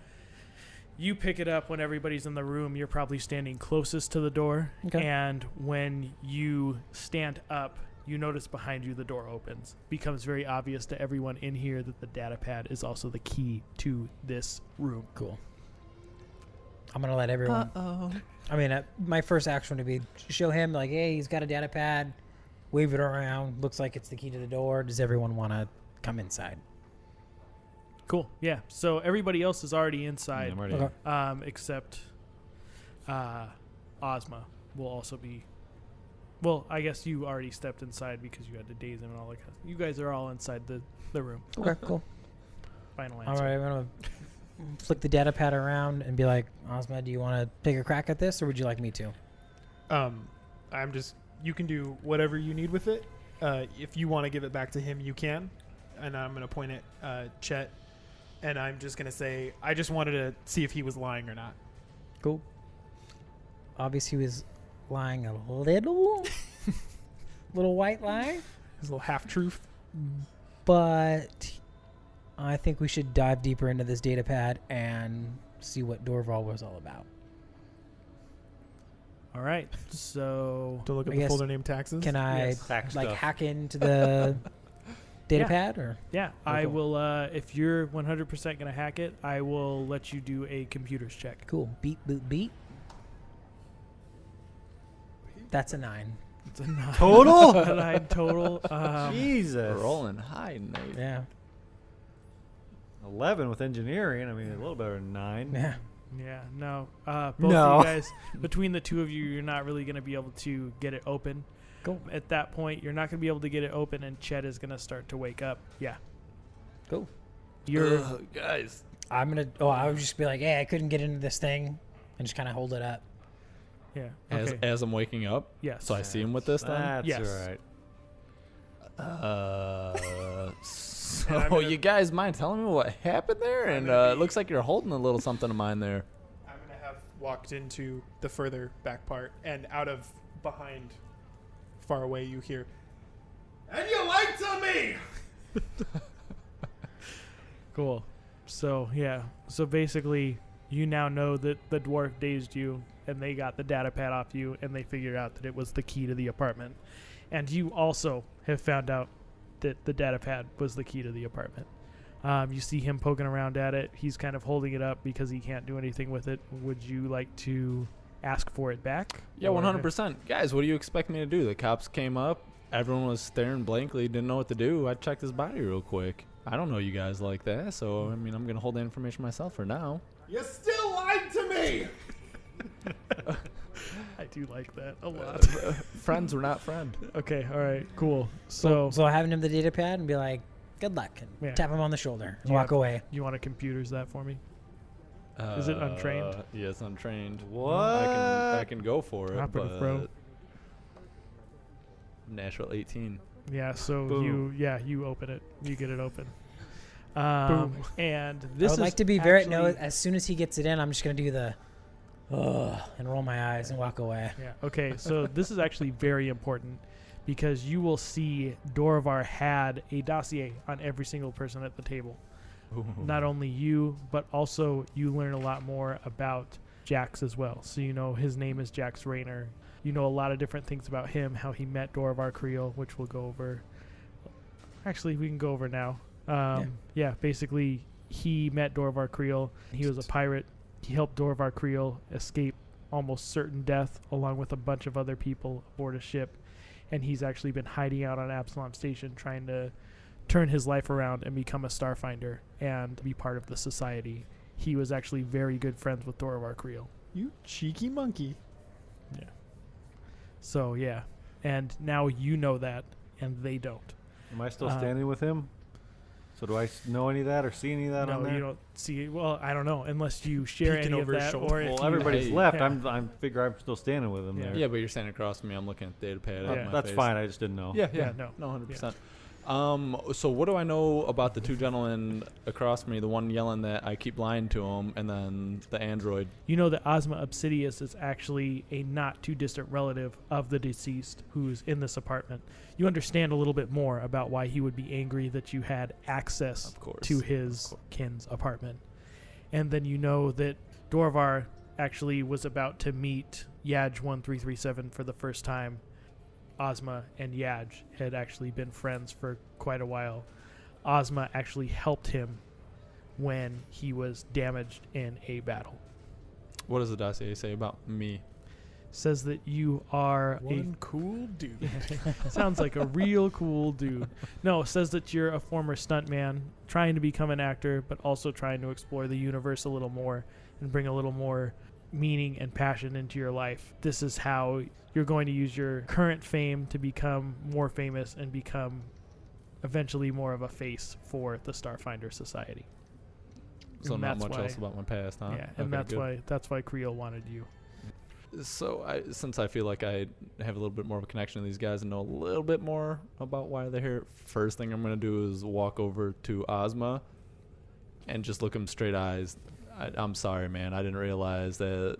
You pick it up when everybody's in the room. You're probably standing closest to the door. Okay. And when you stand up, you notice behind you the door opens. Becomes very obvious to everyone in here that the data pad is also the key to this room. Cool. I'm gonna let everyone. I mean, my first action would be show him like, hey, he's got a data pad. Wave it around. Looks like it's the key to the door. Does everyone want to come inside? Cool. Yeah. So everybody else is already Yeah, inside, I'm already Okay. except Ozma will also be. Well, I guess you already stepped inside because you had to daze him and all that. You guys are all inside the room. Okay, cool. Final All answer. right, I'm gonna flick the data pad around and be like, Ozma, do you want to take a crack at this, or would you like me to? I'm just. You can do whatever you need with it. If you want to give it back to him, you can. And I'm gonna point at Chet, and I'm just gonna say, I just wanted to see if he was lying or not. Cool. Obviously, he was lying a little, little white lie, His little half truth. but I think we should dive deeper into this data pad and see what Dorval was all about. All right. So To look at I the guess- folder name taxes. Can I Yes. Tax like stuff. hack into the data Yeah. pad, or yeah, I cool. will. If you're 100% gonna hack it, I will let you do a computers check. cool? Beat boot beat. That's a 9. It's a 9. Total? A 9 total. Jesus. Rolling high, Nate. Yeah. 11 with engineering. I mean, a little better than 9. Yeah. Yeah, no. Both No. of you guys, between the two of you, you're not really going to be able to get it open. Cool. At that point, you're not going to be able to get it open, and Chet is going to start to wake up. Yeah. Cool. You're Guys. I'm gonna. Oh, I would just be like, "Hey, I couldn't get into this thing," and just kind of hold it up. yeah. As, Okay. as I'm waking up, Yes. so I see him with this then. That's Yes. all right. So And I'm gonna- you guys mind telling me what happened there? I'm And gonna it looks like you're holding a little something of mine there. I'm gonna have walked into the further back part, and out of behind, far away, you hear, "And you lied to me." Cool. So, yeah. So basically, you now know that the dwarf dazed you, and they got the data pad off you, and they figured out that it was the key to the apartment. And you also have found out that the data pad was the key to the apartment. You see him poking around at it. He's kind of holding it up because he can't do anything with it. Would you like to ask for it back? Yeah, Or- 100%. Guys, what do you expect me to do? The cops came up. Everyone was staring blankly, didn't know what to do. I checked his body real quick. I don't know you guys like that, so I mean, I'm gonna hold the information myself for now. You still lied to me. I do like that a lot. Friends were not friend. Okay, all right, cool. So, So having him the data pad and be like, "Good luck," and Yeah. tap him on the shoulder and You walk have- away. you want to computers that for me? Is it untrained? Yeah, it's untrained. What? I can go for it, Operative, but bro. natural 18. Yeah, so Boom. you open it. You get it open. Boom. And I this would is like to be very no. actually- As soon as he gets it in, I'm just gonna do the, and roll my eyes and walk away. Yeah. Okay. So this is actually very important because you will see Dorovar had a dossier on every single person at the table. Not only you, but also you learn a lot more about Jax as well. So you know his name is Jax Rayner. You know a lot of different things about him, how he met Dorovar Creel, which we'll go over. Actually, we can go over now. Yeah, basically, he met Dorovar Creel. He was a pirate. He helped Dorovar Creel escape almost certain death along with a bunch of other people aboard a ship. And he's actually been hiding out on Absalom Station trying to turn his life around and become a Starfinder and be part of the society. He was actually very good friends with Dorovar Creel. You cheeky monkey. Yeah. So, yeah. And now you know that, and they don't. Am I still Uh, standing with him? So do I know any of that or see any of that on No, there? you don't see. Well, I don't know unless you share Peeking any of over his that, shoulder. or if Well, you- everybody's Hey. left. Yeah. I'm figure I'm still standing with him Yeah. there. Yeah, but you're standing across from me. I'm looking at the data pad. out Yeah. my That's face. fine. I just didn't know. Yeah, Yeah, yeah, no. 100%. So what do I know about the two gentlemen across from me? The one yelling that I keep lying to him, and then the android. You know that Ozma Obsidius is actually a not too distant relative of the deceased who's in this apartment. You understand a little bit more about why he would be angry that you had access Of course. to his kin's apartment. And then you know that Dorvar actually was about to meet Yaj 1337 for the first time. Ozma and Yaj had actually been friends for quite a while. Ozma actually helped him when he was damaged in a battle. What does the dossier say about me? says that you are One cool dude. sounds like a real cool dude. No, says that you're a former stuntman trying to become an actor, but also trying to explore the universe a little more and bring a little more meaning and passion into your life. This is how you're going to use your current fame to become more famous and become eventually more of a face for the StarFinders Society. So And not that's much why- else about my past, huh? Yeah, and Okay, that's why Creel wanted you. So since I feel like I have a little bit more of a connection to these guys and know a little bit more about why they're here, first thing I'm going to do is walk over to Ozma and just look him straight eyes. I'm sorry, man. I didn't realize that,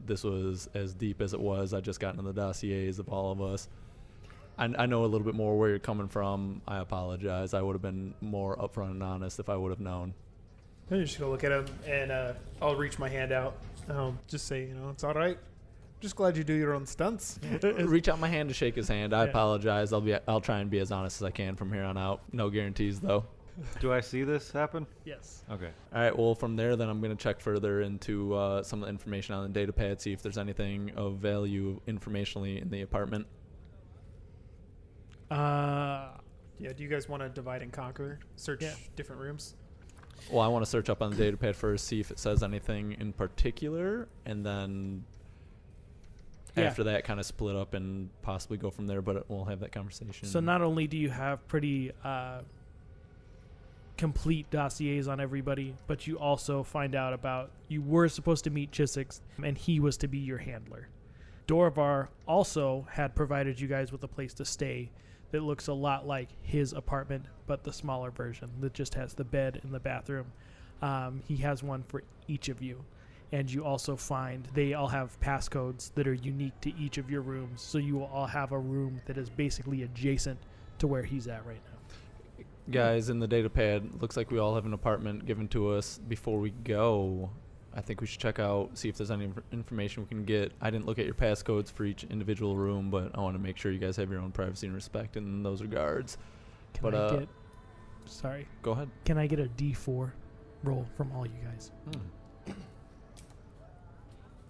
this was as deep as it was. I just got into the dossiers of all of us. I know a little bit more where you're coming from. I apologize. I would have been more upfront and honest if I would have known. I'm just gonna look at him and I'll reach my hand out. Just say, it's all right. Just glad you do your own stunts. Reach out my hand to shake his hand. I Yeah. apologize. I'll try and be as honest as I can from here on out. No guarantees though. Do I see this happen? Yes. Okay. All right. Well, from there, then I'm going to check further into some of the information on the data pad, see if there's anything of value informationally in the apartment. Yeah. Do you guys want to divide and conquer? Search Yeah. different rooms? Well, I want to search up on the data pad first, see if it says anything in particular, and then Yeah. after that, kind of split up and possibly go from there. But we'll have that conversation. So not only do you have pretty complete dossiers on everybody, but you also find out about you were supposed to meet Chisix, and he was to be your handler. Dorvar also had provided you guys with a place to stay that looks a lot like his apartment, but the smaller version that just has the bed and the bathroom. He has one for each of you. And you also find they all have passcodes that are unique to each of your rooms, so you will all have a room that is basically adjacent to where he's at right now. Guys, in the data pad, looks like we all have an apartment given to us. Before we go, I think we should check out, see if there's any information we can get. I didn't look at your passcodes for each individual room, but I want to make sure you guys have your own privacy and respect in those regards. Can But, I get... Sorry. Go ahead. Can I get a D4 roll from all you guys?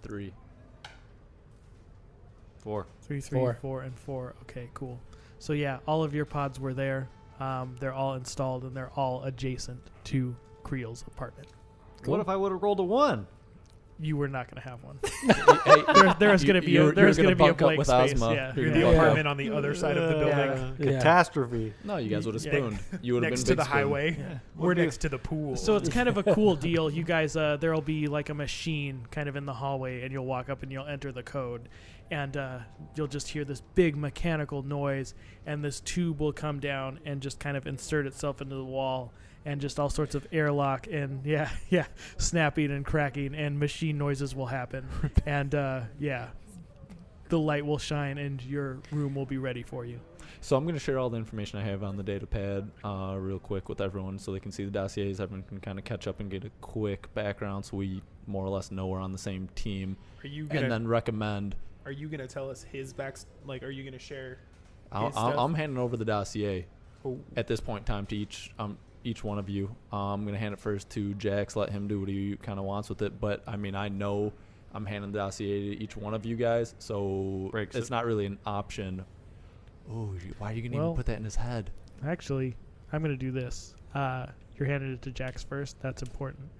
3. 4. 3, 3, Four. 4, and 4. Okay, cool. So yeah, all of your pods were there. They're all installed, and they're all adjacent to Creel's apartment. Cool. What if I would have rolled a 1? You were not going to have one. Hey, There's going to be a you're gonna blank bunk up space. with Yeah. Ozma. You're You're the gonna Yeah. apartment on the other side of the building. Yeah. Catastrophe. No, you guys would have Yeah. spooned. You would have Next been to big the spoon. highway. Yeah. We're next to the pool. So it's kind of a cool deal. You guys, there'll be like a machine kind of in the hallway, and you'll walk up and you'll enter the code, and you'll just hear this big mechanical noise, and this tube will come down and just kind of insert itself into the wall, and just all sorts of airlock and snapping and cracking and machine noises will happen, and the light will shine and your room will be ready for you. So I'm going to share all the information I have on the data pad real quick with everyone so they can see the dossiers. Everyone can kind of catch up and get a quick background so we more or less know we're on the same team. Are you And gonna then recommend. are you gonna tell us his like? Are you gonna share? I'm stuff? handing over the dossier Oh, at this point in time to each one of you. I'm going to hand it first to Jax, let him do what he kind of wants with it. But, I mean, I know I'm handing the dossier to each one of you guys, so Breaks it's it. not really an option. Oh, why are you going to Well- even put that in his head? Actually, I'm going to do this. You're handing it to Jax first. That's important.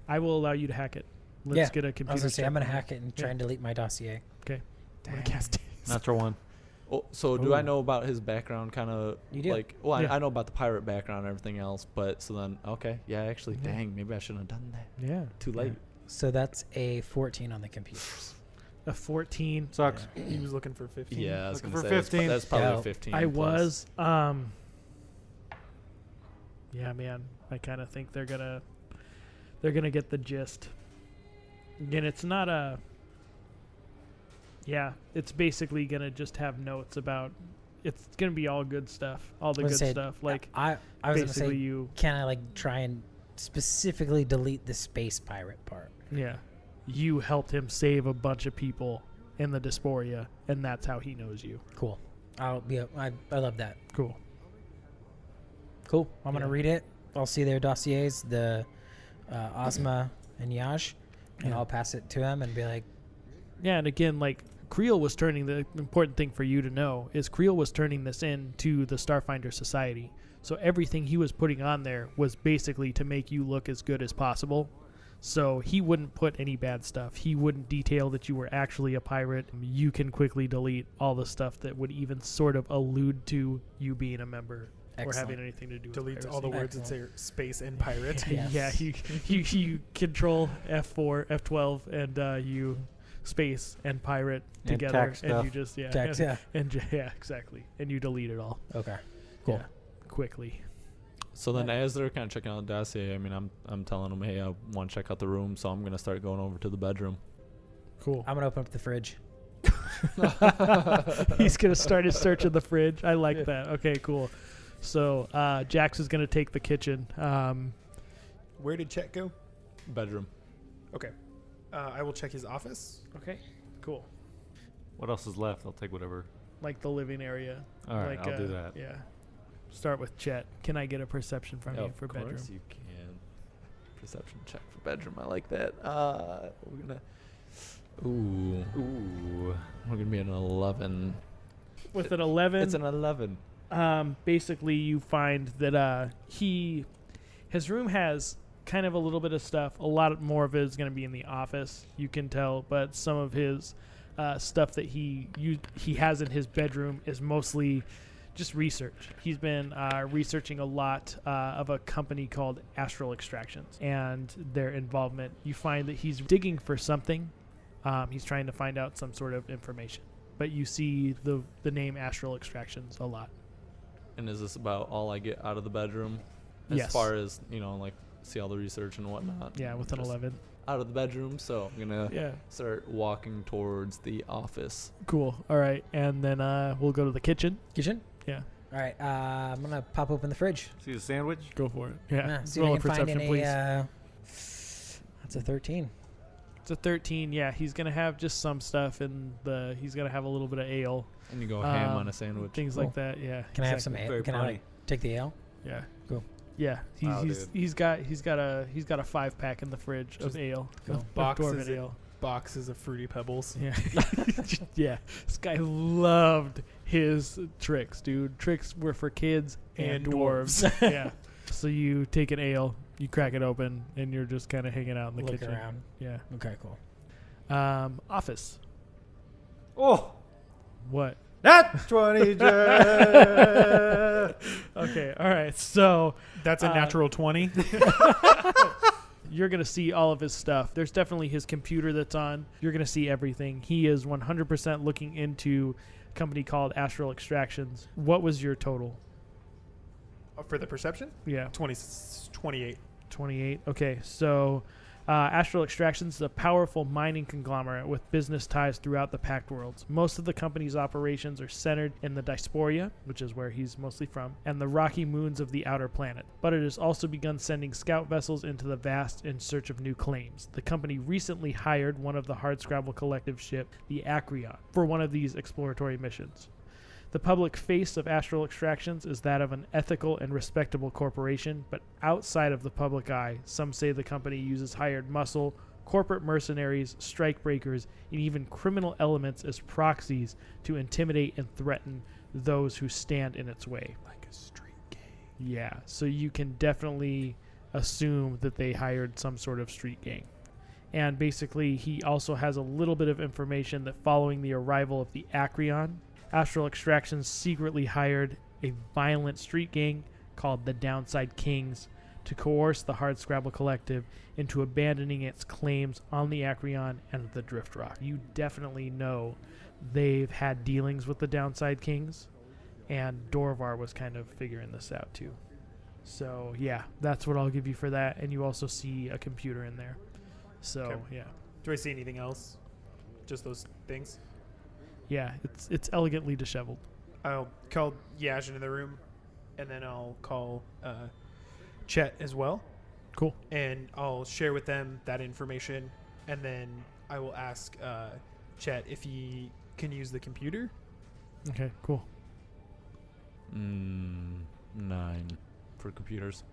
I will allow you to hack it. Let's Yeah, get a computer. I was gonna say I'm check gonna on hack it and try Yeah. and delete my dossier. Okay. I'm gonna cast Natural 1. Oh, so do I Ooh. know about his background kind of You do. like, well, Yeah. I know about the pirate background and everything else, but so then, okay, yeah, actually, Yeah. dang, maybe I shouldn't have done that. Yeah. Too late. So that's a 14 on the computers. A 14. Sucks. He was looking for 15. Yeah, I was Looking going to for say 15. that's probably Yeah. a 15. I plus. was. Yeah, man. I kind of think they're gonna get the gist. Again, it's not a. Yeah, it's basically gonna just have notes about. It's gonna be all good stuff, all the I was good gonna say, stuff. Like I was gonna basically, say, you. can I like try and specifically delete the space pirate part? Yeah, you helped him save a bunch of people in the dysphoria, and that's how he knows you. Cool. I love that. Cool. Cool. I'm gonna Yeah. read it. I'll see their dossiers, the Ozma and Yaj, and Yeah. I'll pass it to him and be like, Yeah, and again, like Creel was turning the important thing for you to know is Creel was turning this into the Starfinder Society. So everything he was putting on there was basically to make you look as good as possible. So he wouldn't put any bad stuff. He wouldn't detail that you were actually a pirate. You can quickly delete all the stuff that would even sort of allude to you being a member or having anything to do with Deletes piracy. all the words that say space and pirate. Yes. Yeah, you control F4, F12, and you space and pirate And together, tax and stuff. you just Tax, yeah. yeah, exactly, and you delete it all. Okay. Cool. Yeah, quickly. So then, as they're kind of checking out the dossier, I mean, I'm telling them, hey, I want to check out the room, so I'm gonna start going over to the bedroom. Cool. I'm gonna open up the fridge. He's gonna start his search of the fridge. I like that. Okay, cool. So Jax is gonna take the kitchen. Where did Chet go? Bedroom. Okay. I will check his office. Okay, cool. What else is left? I'll take whatever. Like the living area. All right, like, I'll do that. Yeah. Start with Chet. Can I get a perception from you for bedroom? Of course you can. Perception check for bedroom. I like that. We're gonna. Ooh. We're gonna be an 11. With an 11, It's an 11. basically you find that his room has kind of a little bit of stuff. A lot more of it is going to be in the office, you can tell, but some of his stuff that he has in his bedroom is mostly just research. He's been researching a lot of a company called Astral Extractions and their involvement. You find that he's digging for something. He's trying to find out some sort of information, but you see the name Astral Extractions a lot. And is this about all I get out of the bedroom? As Yes. far as, like, see all the research and whatnot. Yeah, with an Just 11. Out of the bedroom, so I'm going to Yeah. start walking towards the office. Cool. All right. And then we'll go to the kitchen. Kitchen. Yeah. All right. I'm gonna pop open the fridge. See the sandwich? Go for it. Yeah. See Roll a if I can find perception, any. please. That's a 13. It's a 13. Yeah. He's going to have just some stuff in he's going to have a little bit of ale. And you go ham on a sandwich. Things Cool. like that. Yeah. Can I have some exactly. ale? Very Can I funny. take the ale? Yeah. Cool. Yeah. Wow, He's got a 5-pack in the fridge of Just ale. cool. Of Boxes dwarven and- ale. Boxes of Fruity Pebbles. Yeah. Yeah. This guy loved his tricks, dude. Tricks were for kids and And dwarves. Yeah. So you take an ale, you crack it open, and you're just kind of hanging out in the Look kitchen. around. Yeah. Okay. Cool. Office. Oh, What? that's 20. Okay. All right. So That's a natural 20. you're going to see all of his stuff. There's definitely his computer that's on. You're going to see everything. He is 100% looking into a company called Astral Extractions. What was your total? For the perception? Yeah. 28. 28. Okay. So Astral Extractions is a powerful mining conglomerate with business ties throughout the Pact Worlds. Most of the company's operations are centered in the Diaspora, which is where he's mostly from, and the rocky moons of the outer planet. But it has also begun sending scout vessels into the vast in search of new claims. The company recently hired one of the Hardscrabble Collective ship, the Acreon, for one of these exploratory missions. The public face of Astral Extractions is that of an ethical and respectable corporation, but outside of the public eye, some say the company uses hired muscle, corporate mercenaries, strikebreakers, and even criminal elements as proxies to intimidate and threaten those who stand in its way. Like a street gang. Yeah, so you can definitely assume that they hired some sort of street gang. And basically, he also has a little bit of information that following the arrival of the Acreon, Astral Extractions secretly hired a violent street gang called the Downside Kings to coerce the Hardscrabble Collective into abandoning its claims on the Acreon and the Drift Rock. You definitely know they've had dealings with the Downside Kings, and Dorvar was kind of figuring this out too. So yeah, that's what I'll give you for that, and you also see a computer in there. So Okay. yeah. Do I see anything else? Just those things? Yeah, it's elegantly disheveled. I'll call Yaj into the room, and then I'll call Chet as well, Cool. and I'll share with them that information, and then I will ask Chet if he can use the computer. Okay, cool. 9 for computers.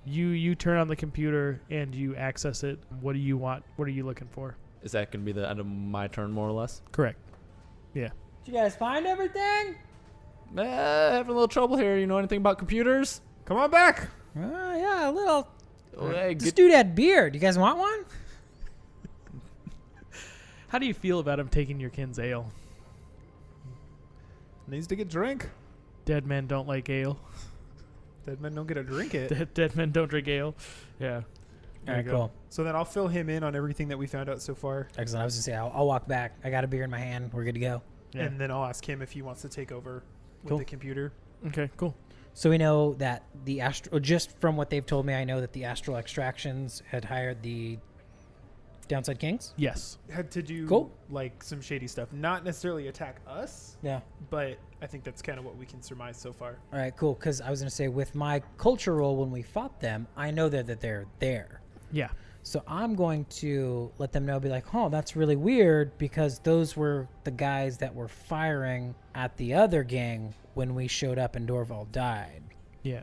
You turn on the computer and you access it. What do you want? What are you looking for? Is that going to be the end of my turn, more or less? Correct. Yeah. Did you guys find everything? Having a little trouble here. You know anything about computers? Come on back. Yeah, a little. Oh, hey, This dude had beer. Do you guys want one? How do you feel about him taking your kin's ale? Needs to get drink. Dead men don't like ale. Dead men don't get to drink it. Dead men don't drink ale. Yeah. All There right, you go. cool. So then I'll fill him in on everything that we found out so far. Excellent. I was gonna say I'll walk back. I got a beer in my hand. We're good to go. Yeah. And then I'll ask him if he wants to take over with Cool. the computer. Okay, cool. So we know that the just from what they've told me, I know that the Astral Extractions had hired the Downside Kings. Yes. Had to do Cool. like some shady stuff. Not necessarily attack us, Yeah. but I think that's kind of what we can surmise so far. All right, cool. Because I was gonna say with my culture roll when we fought them, I know that they're there. Yeah. So I'm going to let them know, be like, oh, that's really weird because those were the guys that were firing at the other gang when we showed up and Dorval died. Yeah.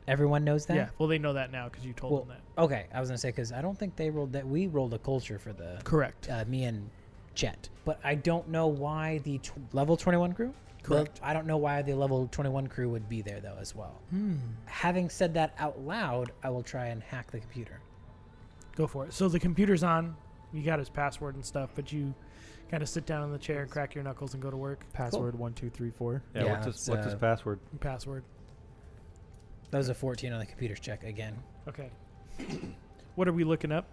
Everyone knows that? Yeah. Well, they know that now because you told Well, them that. okay. I was going to say, because I don't think they rolled that. We rolled a culture for the Correct. me and Chet. But I don't know why the level 21 crew? Correct. I don't know why the level 21 crew would be there, though, as well. Having said that out loud, I will try and hack the computer. Go for it. So the computer's on. You got his password and stuff, but you kind of sit down in the chair and crack your knuckles and go to work. Password 1234. Yeah, Yeah, what's it's, his password? Password. That was a 14 on the computer's check again. Okay. What are we looking up?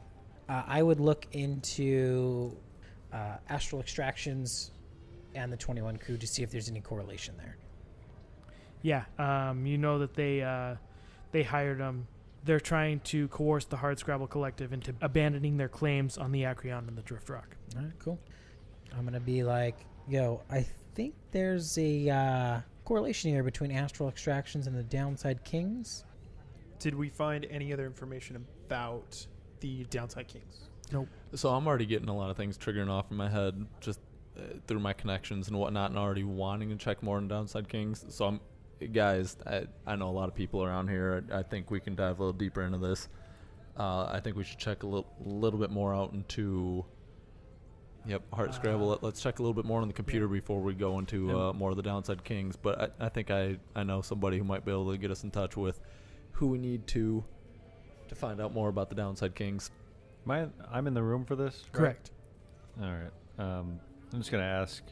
I would look into Astral Extractions and the 21 crew to see if there's any correlation there. Yeah. You know that they hired them. They're trying to coerce the Hardscrabble Collective into abandoning their claims on the Acreon and the Drift Rock. All right, cool. I'm going to be like, yo, I think there's a correlation here between Astral Extractions and the Downside Kings. Did we find any other information about the Downside Kings? Nope. So I'm already getting a lot of things triggering off in my head just through my connections and whatnot, and already wanting to check more on Downside Kings. So guys, I know a lot of people around here. I think we can dive a little deeper into this. I think we should check a little bit more out into. Yep, Hardscrabble. Let's check a little bit more on the computer before we go into more of the Downside Kings. But I think I know somebody who might be able to get us in touch with who we need to find out more about the Downside Kings. I'm in the room for this? right? Correct. All right. I'm just going to ask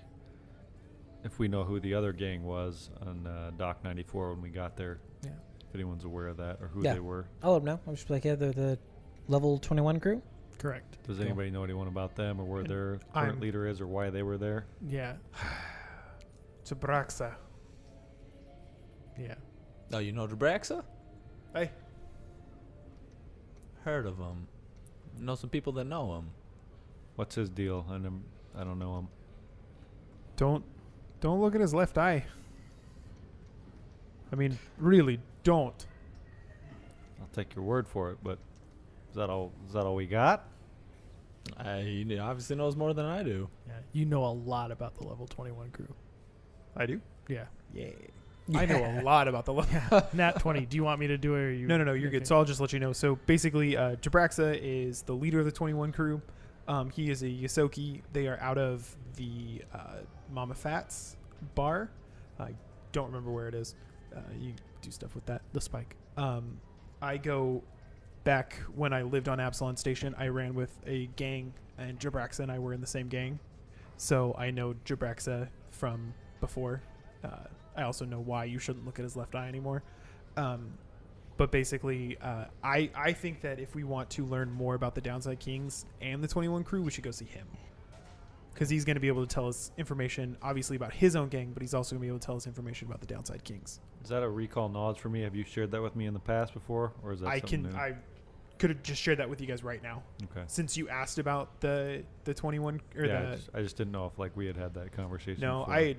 if we know who the other gang was on Dock 94 when we got there. Yeah. If anyone's aware of that or who Yeah. they were. I'll let them know. I'm just like, yeah, they're the level 21 crew. Correct. Does Cool. anybody know anyone about them or where And their current leader is or why they were there? Yeah. Tabraxa. Yeah. Oh, you know Jabraxa? Hey. Heard of him. Know some people that know him. What's his deal? I don't know him. Don't look at his left eye. I mean, really, don't. I'll take your word for it, but is that all we got? He obviously knows more than I do. Yeah. You know a lot about the level 21 crew. I do. Yeah. Yeah. I know a lot about the level. Nat 20. Do you want me to do it or you? No, you're okay. good. So I'll just let you know. So basically, Jabraxa is the leader of the 21 crew. He is a Yosoki. They are out of the Mama Fats bar. I don't remember where it is. You do stuff with that. The spike. I go back when I lived on Absalon Station. I ran with a gang, and Jabraxa and I were in the same gang. So I know Jabraxa from before. I also know why you shouldn't look at his left eye anymore. But basically, I think that if we want to learn more about the Downside Kings and the 21 crew, we should go see him. Because he's going to be able to tell us information, obviously, about his own gang, but he's also going to be able to tell us information about the Downside Kings. Is that a recall knowledge for me? Have you shared that with me in the past before, or is that something new? I could have just shared that with you guys right now. Okay. Since you asked about the 21 or Yeah, I just didn't know if we had that conversation. no, before.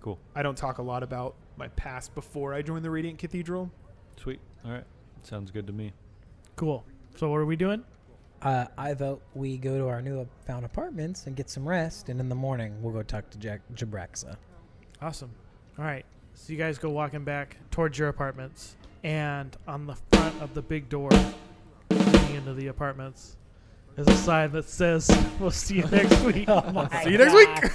Cool. I don't talk a lot about my past before I joined the Radiant Cathedral. Sweet. All right. Sounds good to me. Cool. So what are we doing? I vote we go to our new found apartments and get some rest, and in the morning we'll go talk to Jabraxa. Awesome. All right. So you guys go walking back towards your apartments, and on the front of the big door leading into the apartments, is a sign that says, "We'll see you next week." Oh my See you next week. God.